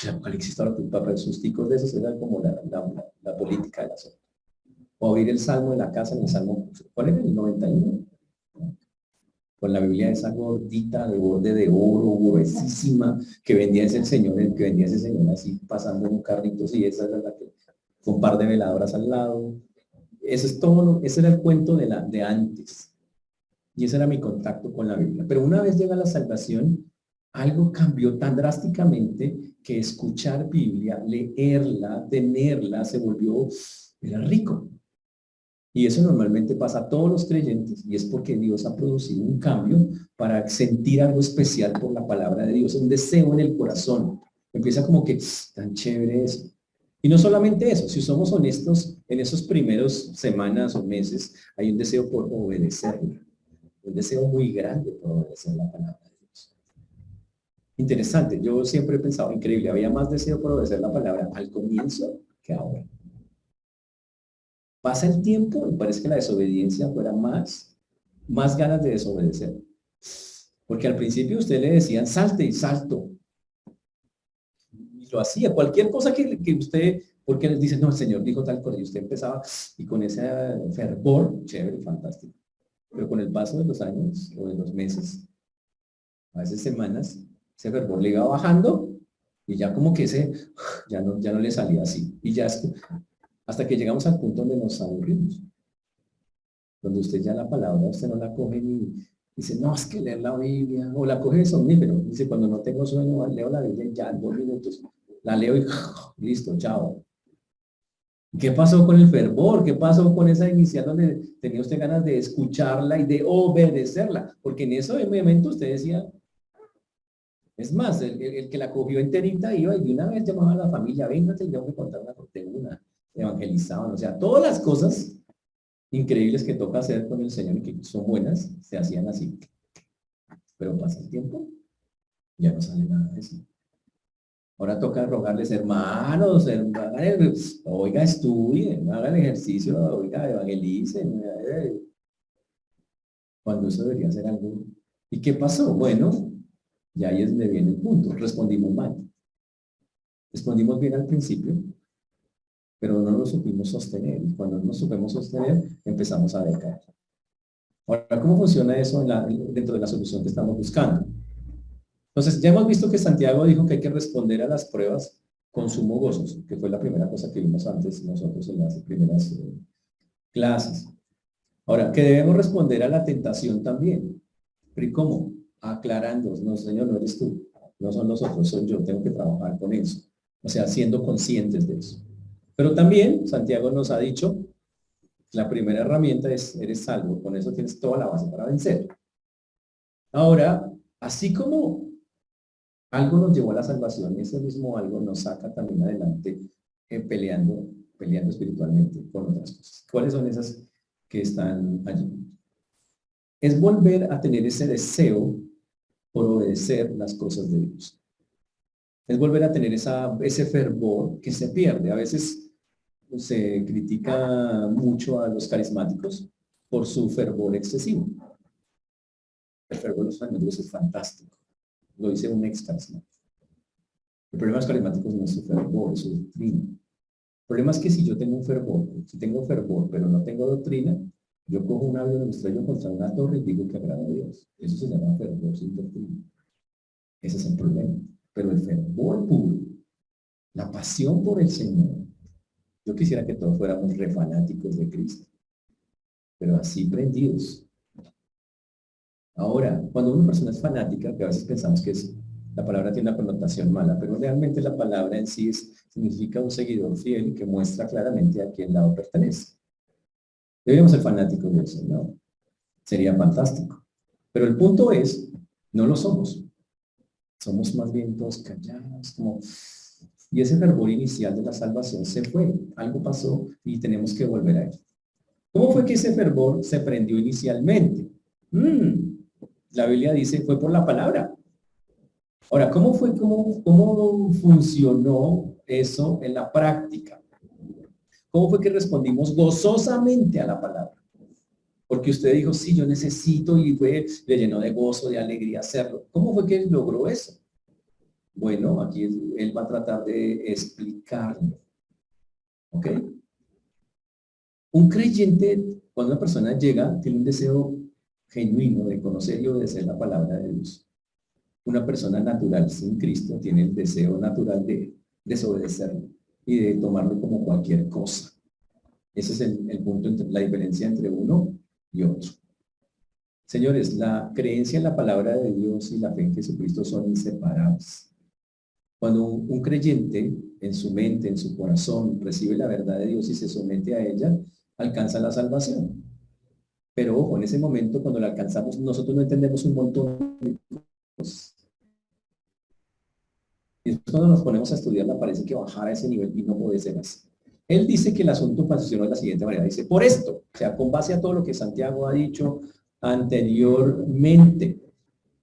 el Apocalipsis, para sus ticos de esos era como la política de la zona. O oír el Salmo de la casa, en el Salmo, ¿cuál era? El 91. Con la Biblia esa gordita de borde de oro, gruesísima, que vendía ese señor, así pasando en un carrito, y esa era la que, con un par de veladoras al lado. Eso es todo, ese era el cuento de antes. Y ese era mi contacto con la Biblia. Pero una vez llega la salvación, algo cambió tan drásticamente que escuchar Biblia, leerla, tenerla, se volvió, era rico. Y eso normalmente pasa a todos los creyentes, y es porque Dios ha producido un cambio para sentir algo especial por la palabra de Dios, un deseo en el corazón. Empieza como que tan chévere eso. Y no solamente eso, si somos honestos, en esos primeros semanas o meses hay un deseo por obedecerla, un deseo muy grande por obedecer la palabra de Dios. Interesante, yo siempre he pensado, increíble, había más deseo por obedecer la palabra al comienzo que ahora. Pasa el tiempo y parece que la desobediencia fuera más ganas de desobedecer. Porque al principio usted le decían salte y salto. Y lo hacía, cualquier cosa que usted, porque les dice, no, el Señor dijo tal cosa, y usted empezaba, y con ese fervor, chévere, fantástico. Pero con el paso de los años o de los meses, a veces semanas, ese fervor le iba bajando y ya como que ya no le salía así. Y ya hasta que llegamos al punto donde nos aburrimos. Donde usted ya la palabra, usted no la coge ni dice, no, es que leer la Biblia, o la coge de somnífero. Dice, cuando no tengo sueño, leo la Biblia ya en 2 minutos. La leo y listo, chao. ¿Qué pasó con el fervor? ¿Qué pasó con esa inicial donde tenía usted ganas de escucharla y de obedecerla? Porque en ese momento usted decía, es más, el que la cogió enterita iba y de una vez llamaba a la familia, venga, te tengo que contar una, evangelizaban, o sea, todas las cosas increíbles que toca hacer con el Señor y que son buenas, se hacían así. Pero pasa el tiempo, ya no sale nada de eso. Ahora toca rogarles, hermanos, oiga, estudien, hagan ejercicio, oiga, evangelicen. Cuando eso debería ser algo. ¿Y qué pasó? Bueno, ya ahí es donde viene el punto. Respondimos mal. Respondimos bien al principio, pero no lo supimos sostener. Y cuando no nos supimos sostener, empezamos a decaer. Ahora, ¿cómo funciona eso dentro de la solución que estamos buscando? Entonces, ya hemos visto que Santiago dijo que hay que responder a las pruebas con sumo gozo, que fue la primera cosa que vimos antes nosotros en las primeras clases. Ahora, que debemos responder a la tentación también. ¿Pero y cómo? Aclarando, no, Señor, no eres tú, no son nosotros, soy yo, tengo que trabajar con eso. O sea, siendo conscientes de eso. Pero también Santiago nos ha dicho, la primera herramienta es, eres salvo, con eso tienes toda la base para vencer. Ahora, así como algo nos llevó a la salvación, ese mismo algo nos saca también adelante peleando espiritualmente con otras cosas. ¿Cuáles son esas que están allí? Es volver a tener ese deseo por obedecer las cosas de Dios. Es volver a tener ese fervor que se pierde. A veces se critica mucho a los carismáticos por su fervor excesivo. El fervor de los carismáticos es fantástico. Lo dice un ex carismático. El problema de los carismáticos no es su fervor, es su doctrina. El problema es que si yo tengo un fervor, si tengo fervor, pero no tengo doctrina, yo cojo un avión, me estrello contra una torre y digo que agrada a Dios. Eso se llama fervor sin doctrina. Ese es el problema. Pero el fervor puro, la pasión por el Señor, yo quisiera que todos fuéramos re fanáticos de Cristo, pero así prendidos. Ahora, cuando una persona es fanática, que a veces pensamos que la palabra tiene una connotación mala, pero realmente la palabra en sí significa un seguidor fiel que muestra claramente a quién lado pertenece. Deberíamos ser fanáticos del Señor. Sería fantástico. Pero el punto es, no lo somos. Somos más bien todos callados, como... Y ese fervor inicial de la salvación se fue. Algo pasó y tenemos que volver a él. ¿Cómo fue que ese fervor se prendió inicialmente? La Biblia dice, fue por la palabra. Ahora, ¿cómo funcionó eso en la práctica? ¿Cómo fue que respondimos gozosamente a la palabra? Porque usted dijo, sí, yo necesito, y le llenó de gozo, de alegría hacerlo. ¿Cómo fue que logró eso? Bueno, aquí él va a tratar de explicarlo. ¿Ok? Un creyente, cuando una persona llega, tiene un deseo genuino de conocer y obedecer la palabra de Dios. Una persona natural sin Cristo tiene el deseo natural de desobedecerlo y de tomarlo como cualquier cosa. Ese es el punto, la diferencia entre uno y otro. Señores, la creencia en la palabra de Dios y la fe en Jesucristo son inseparables. Cuando un creyente en su mente, en su corazón, recibe la verdad de Dios y se somete a ella, alcanza la salvación. Pero ojo, en ese momento cuando la alcanzamos, nosotros no entendemos un montón de cosas. Y después cuando nos ponemos a estudiarla, parece que bajar a ese nivel y no puede ser así. Él dice que el asunto funcionó de la siguiente manera. Dice, por esto, o sea, con base a todo lo que Santiago ha dicho anteriormente,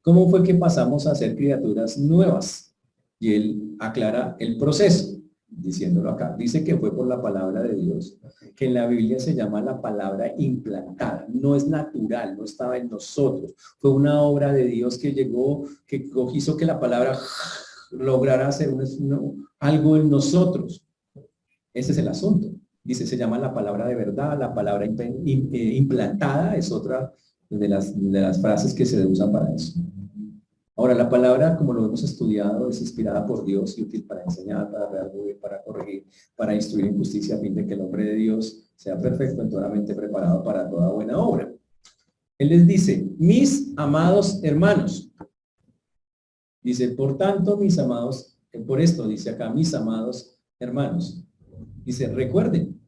¿cómo fue que pasamos a ser criaturas nuevas? Y él aclara el proceso, diciéndolo acá. Dice que fue por la palabra de Dios, que en la Biblia se llama la palabra implantada. No es natural, no estaba en nosotros. Fue una obra de Dios que llegó, que hizo que la palabra lograra hacer algo en nosotros. Ese es el asunto. Dice, se llama la palabra de verdad, la palabra implantada es otra de las frases que se usan para eso. Ahora, la palabra, como lo hemos estudiado, es inspirada por Dios y útil para enseñar, para redarguir, para corregir, para instruir en justicia, a fin de que el hombre de Dios sea perfecto, enteramente preparado para toda buena obra. Él les dice, mis amados hermanos. Dice, por tanto, mis amados, por esto dice acá, mis amados hermanos. Dice, recuerden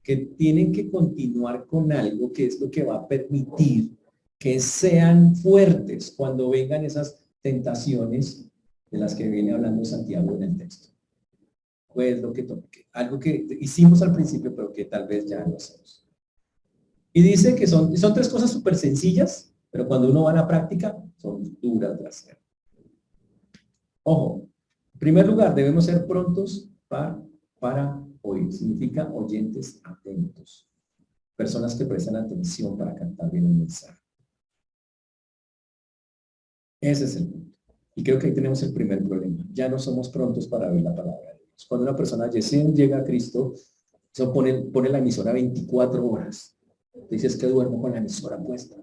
que tienen que continuar con algo que es lo que va a permitir que sean fuertes cuando vengan esas tentaciones de las que viene hablando Santiago en el texto. Pues algo que hicimos al principio, pero que tal vez ya no hacemos. Y dice que son tres cosas súper sencillas, pero cuando uno va a la práctica, son duras de hacer. Ojo, en primer lugar, debemos ser prontos para oír. Significa oyentes atentos. Personas que prestan atención para captar bien el mensaje. Ese es el punto. Y creo que ahí tenemos el primer problema. Ya no somos prontos para oír la palabra de Dios. Cuando una persona recién llega a Cristo, eso pone la emisora 24 horas. Dices que duermo con la emisora puesta.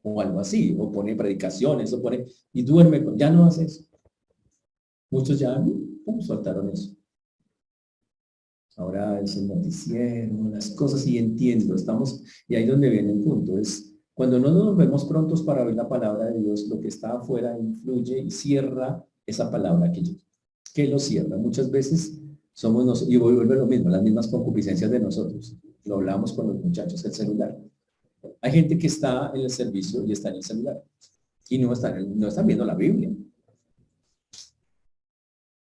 O algo así. O pone predicaciones, y duerme. Ya no hace eso. Muchos ya soltaron eso. Ahora es el noticiero, las cosas, y entiendo, estamos, y ahí donde viene el punto, es cuando no nos vemos prontos para ver la palabra de Dios, lo que está afuera influye y cierra esa palabra que lo cierra. Muchas veces somos nosotros, y vuelve lo mismo, las mismas concupiscencias de nosotros. Lo hablamos con los muchachos, el celular. Hay gente que está en el servicio y está en el celular y no están viendo la Biblia.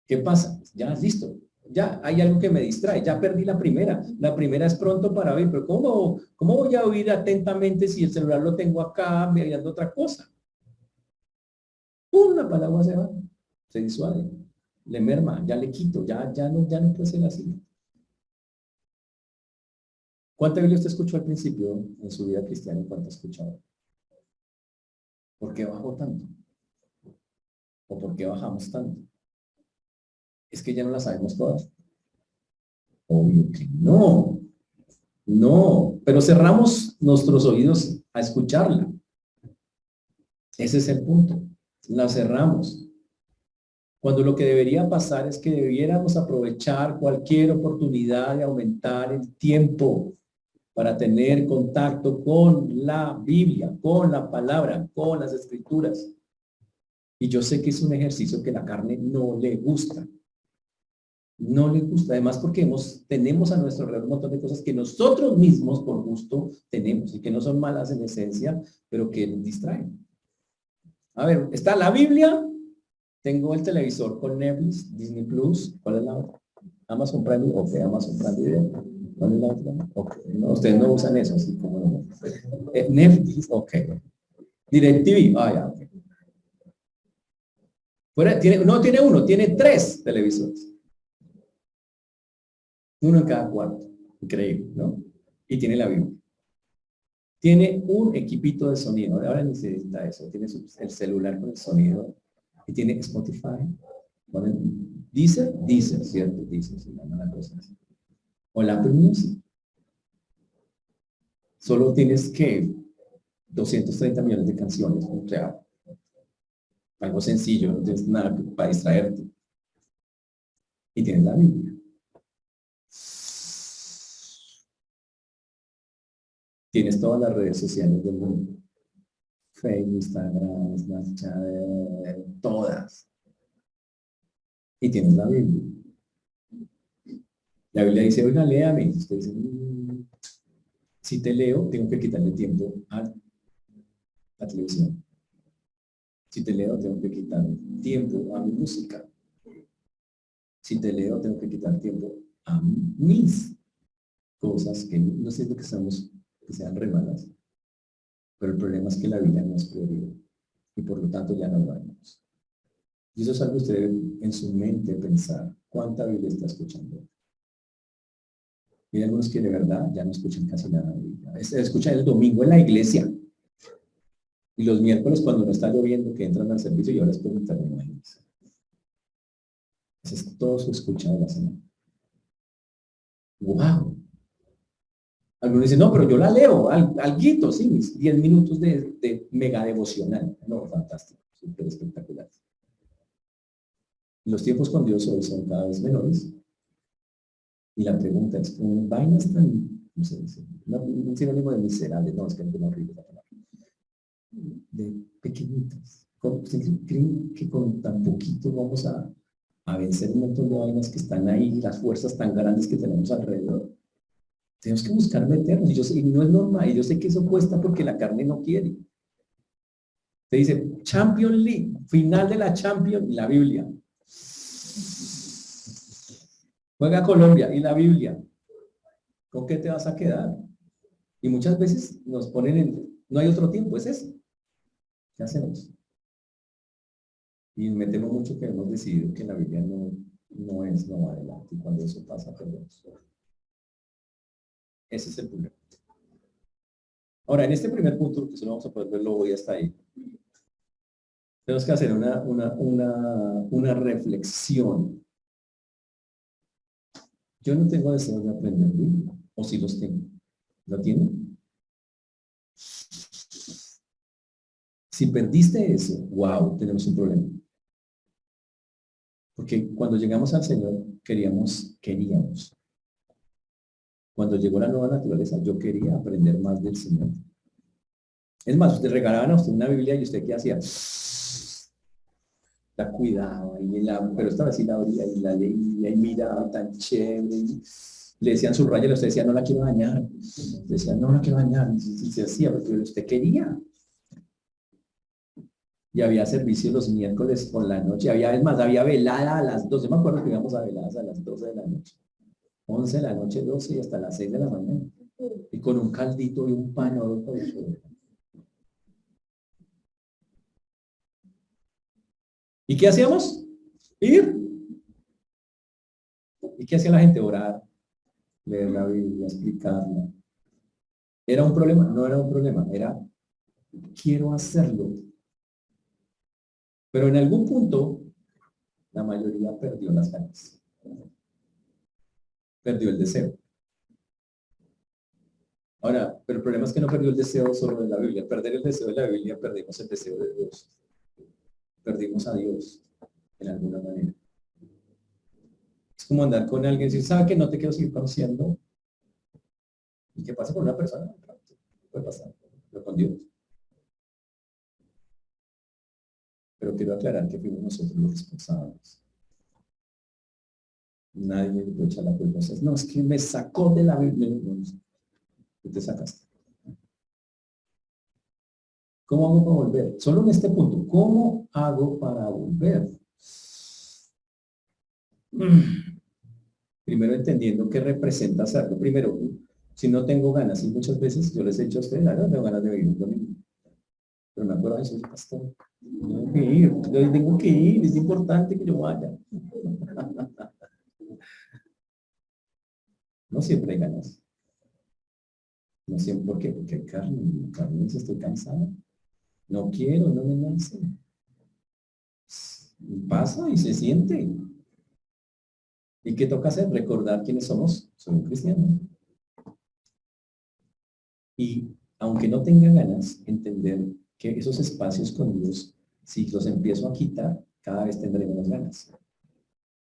¿Qué pasa? Ya, listo. Ya hay algo que me distrae. Ya perdí la primera. La primera es pronto para oír, pero ¿cómo voy a oír atentamente si el celular lo tengo acá mirando otra cosa? ¡Pum! La palabra se va. Se disuade. Le merma. Ya le quito. Ya no puede ser así. ¿Cuánta Biblia usted escuchó al principio en su vida cristiana y cuánta ha escuchado? ¿Por qué bajó tanto? ¿O por qué bajamos tanto? Es que ya no la sabemos todas. Obvio que no. No, pero cerramos nuestros oídos a escucharla. Ese es el punto. La cerramos. Cuando lo que debería pasar es que debiéramos aprovechar cualquier oportunidad de aumentar el tiempo para tener contacto con la Biblia, con la palabra, con las escrituras. Y yo sé que es un ejercicio que la carne no le gusta. No le gusta, además porque tenemos a nuestro alrededor un montón de cosas que nosotros mismos por gusto tenemos y que no son malas en esencia, pero que nos distraen. A ver, está la Biblia, tengo el televisor con Netflix, Disney Plus, ¿cuál es la otra? Amazon Prime, ok, Amazon Prime Video. ¿Cuál es la otra? Ok, no, ustedes no usan eso, así como no. Netflix, ok. DirecTV, ya, ok. No tiene uno, tiene 3 televisores. Uno en cada cuarto. Increíble, ¿no? Y tiene la Biblia. Tiene un equipito de sonido. Ahora necesita eso. Tiene el celular con el sonido. Y tiene Spotify. Dice, ¿cierto? Dice, sí, una cosa así. O la Apple Music. Solo tienes que 230 millones de canciones. O sea, algo sencillo. No tienes nada para distraerte. Y tienes la Biblia. Tienes todas las redes sociales del mundo. Facebook, Instagram, Snapchat, todas. Y tienes la Biblia. La Biblia dice, oiga, léame. Usted dice, si te leo, tengo que quitarle tiempo a la televisión. Si te leo, tengo que quitar tiempo a mi música. Si te leo, tengo que quitar tiempo a mis cosas que no siento que sean re malas. Pero el problema es que la Biblia no es prioridad. Y por lo tanto ya no lo haremos. Y eso es algo que usted debe en su mente pensar. ¿Cuánta Biblia está escuchando? Y hay algunos que de verdad ya no escuchan casi nada de Biblia. Escuchan el domingo en la iglesia. Y los miércoles cuando no está lloviendo que entran al servicio y ahora es por internet, imagínense. Ese es todo su escucha de la semana. ¡Wow! Algunos dicen, no, pero yo la leo, alguito, sí, mis 10 minutos de mega devocional. No, fantástico, súper espectacular. Los tiempos con Dios hoy son cada vez menores. Y la pregunta es, ¿cómo vainas tan, no sé, un sinónimo de miserable? No, es que no horrible la palabra. De pequeñitas. ¿Creen que con tan poquito vamos a vencer un montón de vainas que están ahí, las fuerzas tan grandes que tenemos alrededor? Tenemos que buscar meternos, y yo sé, y no es normal, y yo sé que eso cuesta porque la carne no quiere. Te dice, Champions League, final de la Champions, y la Biblia. Juega Colombia, y la Biblia. ¿Con qué te vas a quedar? Y muchas veces nos ponen no hay otro tiempo, es eso. ¿Qué hacemos? Y me temo mucho que hemos decidido que la Biblia no va adelante, y cuando eso pasa, perdemos. Ese es el problema. Ahora, en este primer punto, que solo vamos a poder verlo hoy hasta ahí, tenemos que hacer una reflexión. Yo no tengo deseo de aprender Biblia, o si los tengo. ¿Lo tienen? Si perdiste eso, wow, tenemos un problema. Porque cuando llegamos al Señor, queríamos, Cuando llegó la nueva naturaleza, yo quería aprender más del Señor. Es más, usted regalaban a usted una Biblia y usted qué hacía, la cuidaba y pero esta vez sí la abría y la leía y miraba tan chévere. Y le decían su raya y usted decía, no la quiero dañar. Decía, no la quiero dañar. Y se hacía porque usted quería. Y había servicio los miércoles por la noche. Es más, había velada a las 12. Me acuerdo que íbamos a veladas a las 12 de la noche. 11 de la noche, 12 y hasta las 6 de la mañana. Y con un caldito y un pan o todo eso. ¿Y qué hacíamos? Ir. ¿Y qué hacía la gente? Orar, leer la Biblia, explicarla. ¿Era un problema? No era un problema, era quiero hacerlo. Pero en algún punto, la mayoría perdió las ganas. Perdió el deseo. Ahora, pero el problema es que no perdió el deseo solo de la Biblia. Perder el deseo de la Biblia, perdimos el deseo de Dios. Perdimos a Dios, en alguna manera. Es como andar con alguien y decir, ¿sabe que no te quiero seguir conociendo? ¿Y qué pasa con una persona? Puede pasar, pero con Dios. Pero quiero aclarar que fuimos nosotros los responsables. Nadie me puede echar la culpa. No, es que me sacó de la Biblia. ¿Qué te sacaste? ¿Cómo hago para volver? Solo en este punto. ¿Cómo hago para volver? Primero entendiendo qué representa hacerlo. Primero, si no tengo ganas, y muchas veces yo les he dicho a ustedes, no tengo ganas de vivir un domingo. Pero me acuerdo de eso, pastor. Tengo que ir, yo tengo que ir, es importante que yo vaya. No siempre hay ganas. No siempre, ¿por qué? Porque carne, si estoy cansada. No quiero, no me nace. Pasa y se siente. ¿Y qué toca hacer? Recordar quiénes somos. Somos cristianos. Y aunque no tenga ganas, entender que esos espacios con Dios, si los empiezo a quitar, cada vez tendré menos ganas.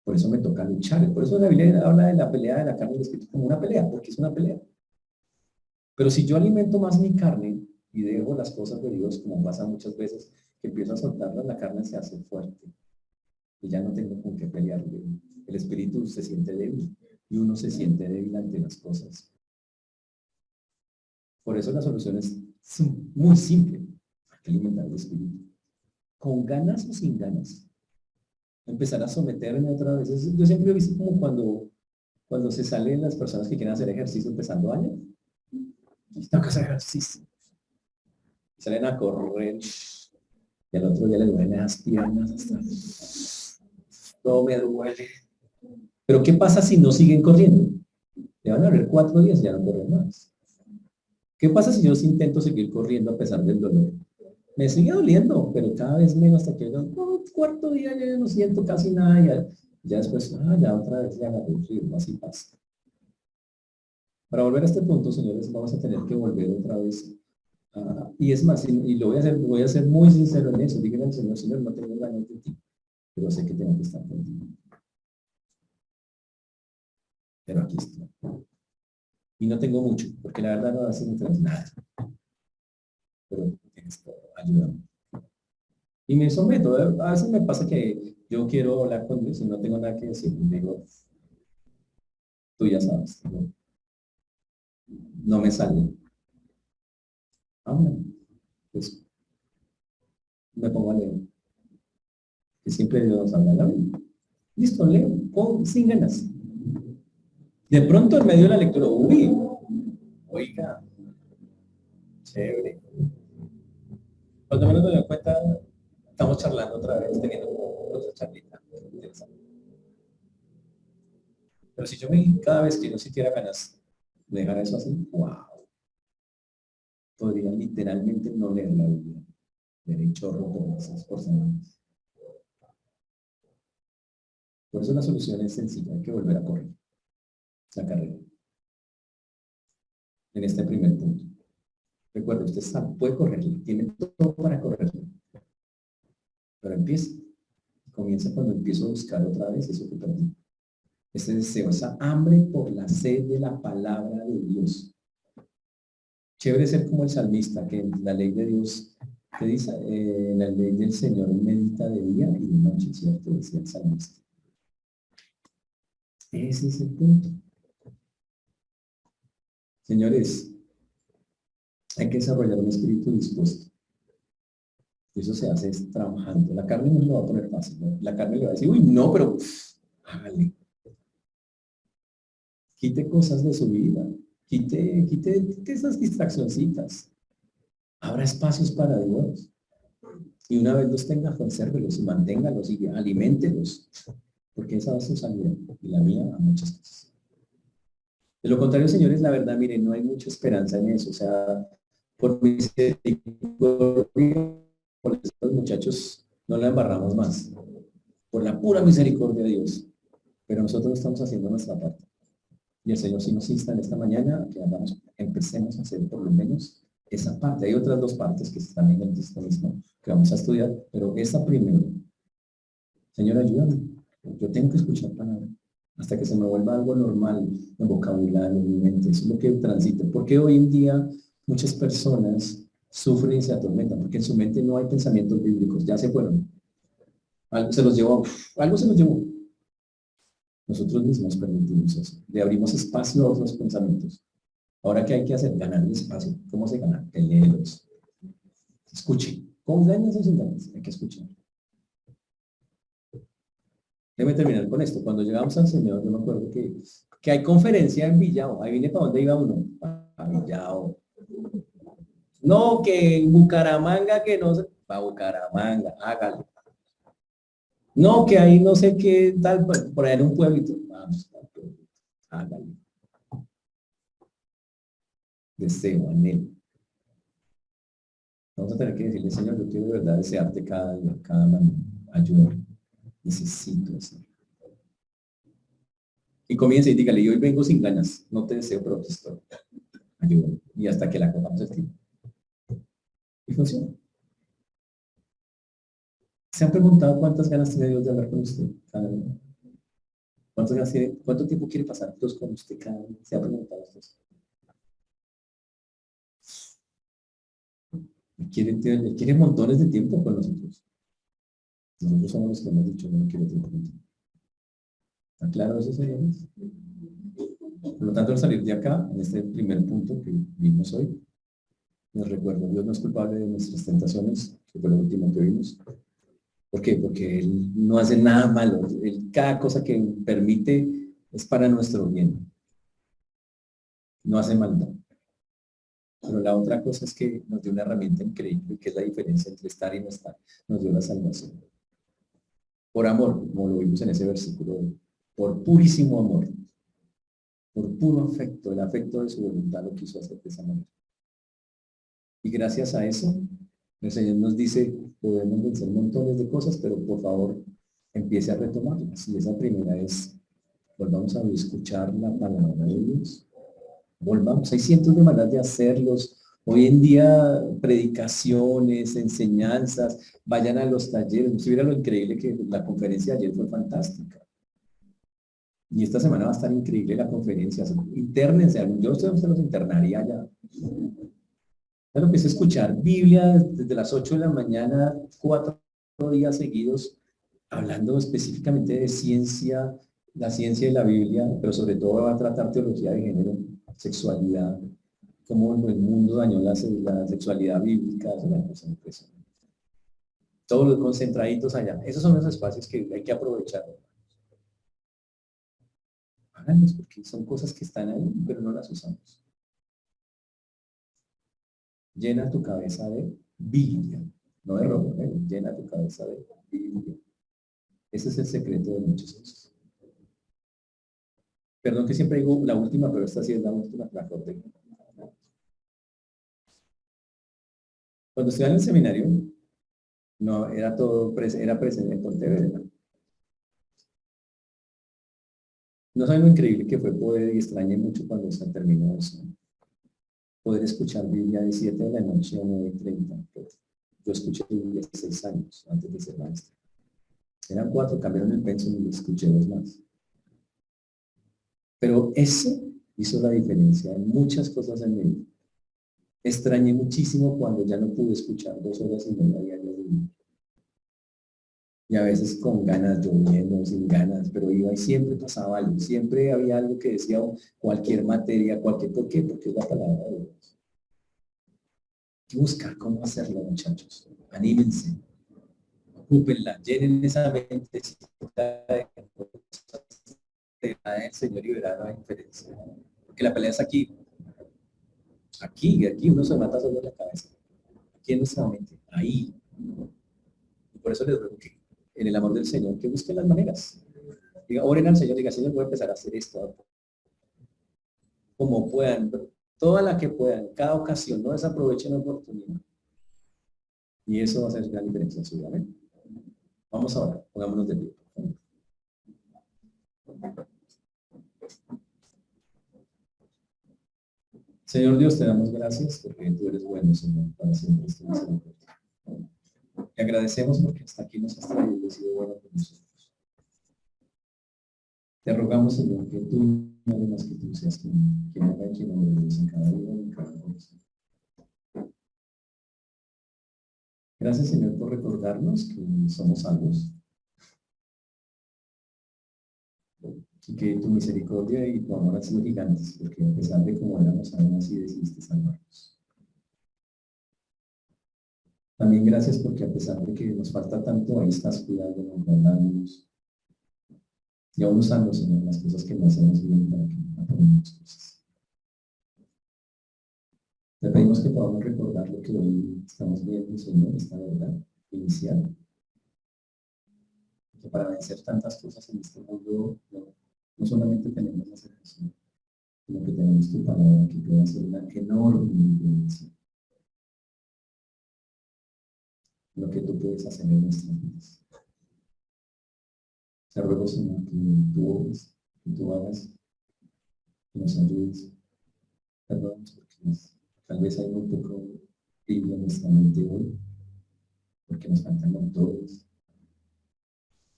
Por eso me toca luchar. Por eso la Biblia habla de la pelea de la carne y del espíritu como una pelea, porque es una pelea. Pero si yo alimento más mi carne y dejo las cosas de Dios, como pasa muchas veces, que empiezo a soltarlas, la carne se hace fuerte. Y ya no tengo con qué pelear. El espíritu se siente débil y uno se siente débil ante las cosas. Por eso la solución es muy simple. Hay que alimentar el espíritu. Con ganas o sin ganas. Empezar a someterme otra vez. Yo siempre he visto como cuando se salen las personas que quieren hacer ejercicio empezando año. Tengo que hacer ejercicio. Y salen a correr. Y al otro día les duelen las piernas. Hasta todo me duele. Pero ¿qué pasa si no siguen corriendo? Le van a doler 4 días y ya no corren más. ¿Qué pasa si yo intento seguir corriendo a pesar del dolor? Me sigue doliendo, pero cada vez menos hasta que el cuarto día ya no siento casi nada. Ya después, ya otra vez ya agarré el ritmo, así pasa. Para volver a este punto, señores, vamos a tener que volver otra vez. Y es más, y lo voy a ser muy sincero en eso. Díganle al Señor, Señor, no tengo ganas de ti, pero sé que tengo que estar contigo. Pero aquí estoy. Y no tengo mucho, porque la verdad no hace nada. Pero esto, ayúdame. Y me someto. A veces me pasa que yo quiero hablar con Dios y no tengo nada que decir. Y digo, tú ya sabes. No me sale. Pues me pongo a leer. Que siempre Dios habla la Biblia. Listo, leo. Sin ganas. De pronto en medio de la lectura, oiga, chévere. Cuando menos me doy cuenta, estamos charlando otra vez, teniendo otra charlita. Pero si yo cada vez que yo sintiera ganas de dejar eso así, wow, podría literalmente no leer la Biblia. Leer chorro por semanas. Por eso la solución es sencilla, hay que volver a correr la carrera. En este primer punto. Recuerde, usted puede correrla, tiene todo para correrla. Pero empieza. Comienza cuando empiezo a buscar otra vez eso que perdí. ese deseo, esa hambre por la sed de la palabra de Dios. Chévere ser como el salmista, que en la ley de Dios, que dice, la ley del Señor medita de día y de noche, ¿cierto? Decía el salmista. Ese es el punto. Señores, hay que desarrollar un espíritu dispuesto. Y eso se hace trabajando. La carne no se lo va a poner fácil, ¿no? La carne le va a decir, uy, no, pero hágale. Quite cosas de su vida. Quite esas distraccioncitas. Abra espacios para Dios. Y una vez los tenga, consérvelos y manténgalos y aliméntelos. Porque esa va a ser su salida. Y la mía a muchas cosas. De lo contrario, señores, la verdad, miren, no hay mucha esperanza en eso. O sea, por misericordia, por estos muchachos, no la embarramos más. Por la pura misericordia de Dios. Pero nosotros no estamos haciendo nuestra parte. Y el Señor sí nos insta en esta mañana que empecemos a hacer por lo menos esa parte. Hay otras dos partes que están en el texto mismo que vamos a estudiar, pero esa primero. Señor, ayúdame. Yo tengo que escuchar palabra hasta que se me vuelva algo normal en vocabulario, en mi mente. Eso es lo que transita. Porque hoy en día muchas personas sufren y se atormentan, porque en su mente no hay pensamientos bíblicos, ya se fueron. Algo se los llevó, algo se los llevó. Nosotros mismos permitimos eso. Le abrimos espacio a otros pensamientos. Ahora, ¿qué hay que hacer? Ganar el espacio. ¿Cómo se gana? Léelos. Escuchen. Con ganas o sin ganas. Hay que escuchar. Déjame terminar con esto. Cuando llegamos al Señor, yo me acuerdo que hay conferencia en Villao. Ahí viene para dónde iba uno. A Villao. No, que en Bucaramanga, que no sé. Para Bucaramanga, hágalo. No, que ahí no sé qué tal, por ahí en un pueblito. Vamos, hágalo. Deseo, anhelo. Vamos a tener que decirle, Señor, yo quiero de verdad desearte cada día, cada mañana. Ayúdame. Necesito eso. Y comience y dígale, y hoy vengo sin ganas. No te deseo, pero te estoy. Ayúdame. Y hasta que la cojamos el tiempo. Y funciona. ¿Se han preguntado cuántas ganas tiene Dios de hablar con usted cada día? ¿Cuánto tiempo quiere pasar Dios con usted cada día? ¿Se ha preguntado esto? Él quiere montones de tiempo con nosotros. Nosotros somos los que hemos dicho, no quiero tiempo contigo. ¿Está claro eso, señores? Por lo tanto, al salir de acá, en este primer punto que vimos hoy, nos recuerda, Dios no es culpable de nuestras tentaciones, que fue lo último que vimos. ¿Por qué? Porque Él no hace nada malo. Cada cosa que permite es para nuestro bien. No hace maldad. Pero la otra cosa es que nos dio una herramienta increíble, que es la diferencia entre estar y no estar. Nos dio la salvación. Por amor, como lo vimos en ese versículo, por purísimo amor, por puro afecto, el afecto de su voluntad lo quiso hacer de esa manera. Y gracias a eso, el Señor nos dice, podemos vencer montones de cosas, pero por favor, empiece a retomarlas. Y esa primera es, volvamos a escuchar la palabra de Dios. Volvamos, hay cientos de maneras de hacerlos. Hoy en día, predicaciones, enseñanzas, vayan a los talleres. Si hubiera lo increíble que la conferencia de ayer fue fantástica. Y esta semana va a estar increíble la conferencia. Internense, yo usted los internaría ya. Bueno, empecé a escuchar Biblia desde las 8 de la mañana, 4 días seguidos, hablando específicamente de ciencia, la ciencia de la Biblia, pero sobre todo va a tratar teología de género, sexualidad, cómo el mundo dañó la sexualidad bíblica, es una cosa impresionante. Todos los concentraditos allá. Esos son los espacios que hay que aprovechar. Háganlos porque son cosas que están ahí, pero no las usamos. Llena tu cabeza de Biblia, no de robo, llena tu cabeza de Biblia. Ese es el secreto de muchas cosas. Perdón que siempre digo la última, pero esta sí es la última, la corté. Cuando estudiaba en el seminario, no, era todo, era presente en Pontevedra. No saben lo increíble que fue poder, y extrañé mucho cuando se terminó eso, poder escuchar Biblia de 7 de la noche a 9:30. Yo escuché Biblia 6 años antes de ser maestro. Eran 4, cambiaron el pensum y escuché 2 más. Pero eso hizo la diferencia en muchas cosas en mi vida. Extrañé muchísimo cuando ya no pude escuchar 2 horas y media diarias de mí. Y a veces con ganas, lloviendo, sin ganas, pero iba y siempre pasaba algo, siempre había algo que decía cualquier materia, cualquier, ¿por qué? Porque es la palabra de Dios. Hay que buscar cómo hacerlo, muchachos. Anímense, ocúpenla, llenen esa mente el Señor y verá la diferencia. Porque la pelea es aquí. Aquí uno se mata sobre la cabeza. Aquí en nuestra mente, ahí. Y por eso les ruego que en el amor del Señor, que busquen las maneras. Diga, oren al Señor, diga, Señor, voy a empezar a hacer esto como puedan, toda la que puedan, cada ocasión, no desaprovechen la oportunidad. Y eso va a hacer gran diferencia en su vida. ¿Amén? Vamos ahora, pongámonos de pie. Señor Dios, te damos gracias porque tú eres bueno, Señor, para siempre estés misericordia. Te agradecemos porque hasta aquí nos has traído y has sido bueno con nosotros. Te rogamos, Señor, que tú, además que tú seas quien haga y quien obre Dios en cada vida y en cada corazón. Gracias, Señor, por recordarnos que somos salvos y que tu misericordia y tu amor han sido gigantes, porque a pesar de cómo éramos, aún así decidiste salvarnos. También gracias porque a pesar de que nos falta tanto, ahí estás cuidándonos, guardándonos y aún usando, Señor, las cosas que no hacemos bien para que no aprendamos cosas. Te pedimos que podamos recordar lo que hoy estamos viendo, Señor, esta verdad inicial, que para vencer tantas cosas en este mundo no solamente tenemos la salvación, sino que tenemos tu palabra que puede hacer una enorme diferencia. Lo que tú puedes hacer en nuestras vidas. Te ruego, Señor, que tú obres, que tú hagas, que nos ayudes. Perdónanos porque tal vez hay muy poco Biblia en nuestra mente hoy, porque nos faltan autores,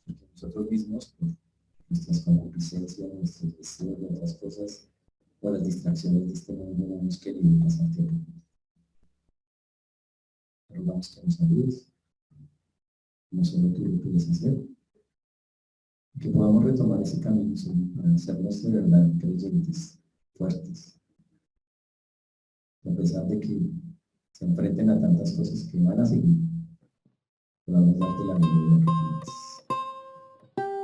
porque nosotros mismos, por nuestras concupiscencias, nuestros deseos, nuestras cosas, o las distracciones de este mundo, no hemos querido pasar tiempo. Te rogamos que nos ayudes, no solo tú lo puedes hacer, que podamos retomar ese camino, Señor, para hacernos de verdad creyentes, fuertes, a pesar de que se enfrenten a tantas cosas que van a seguir, podamos darte la gloria que tienes.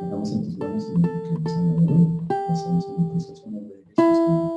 Dejamos en tus manos, Señor, que nos haga de hoy, lo hacemos en el precioso nombre de Jesús.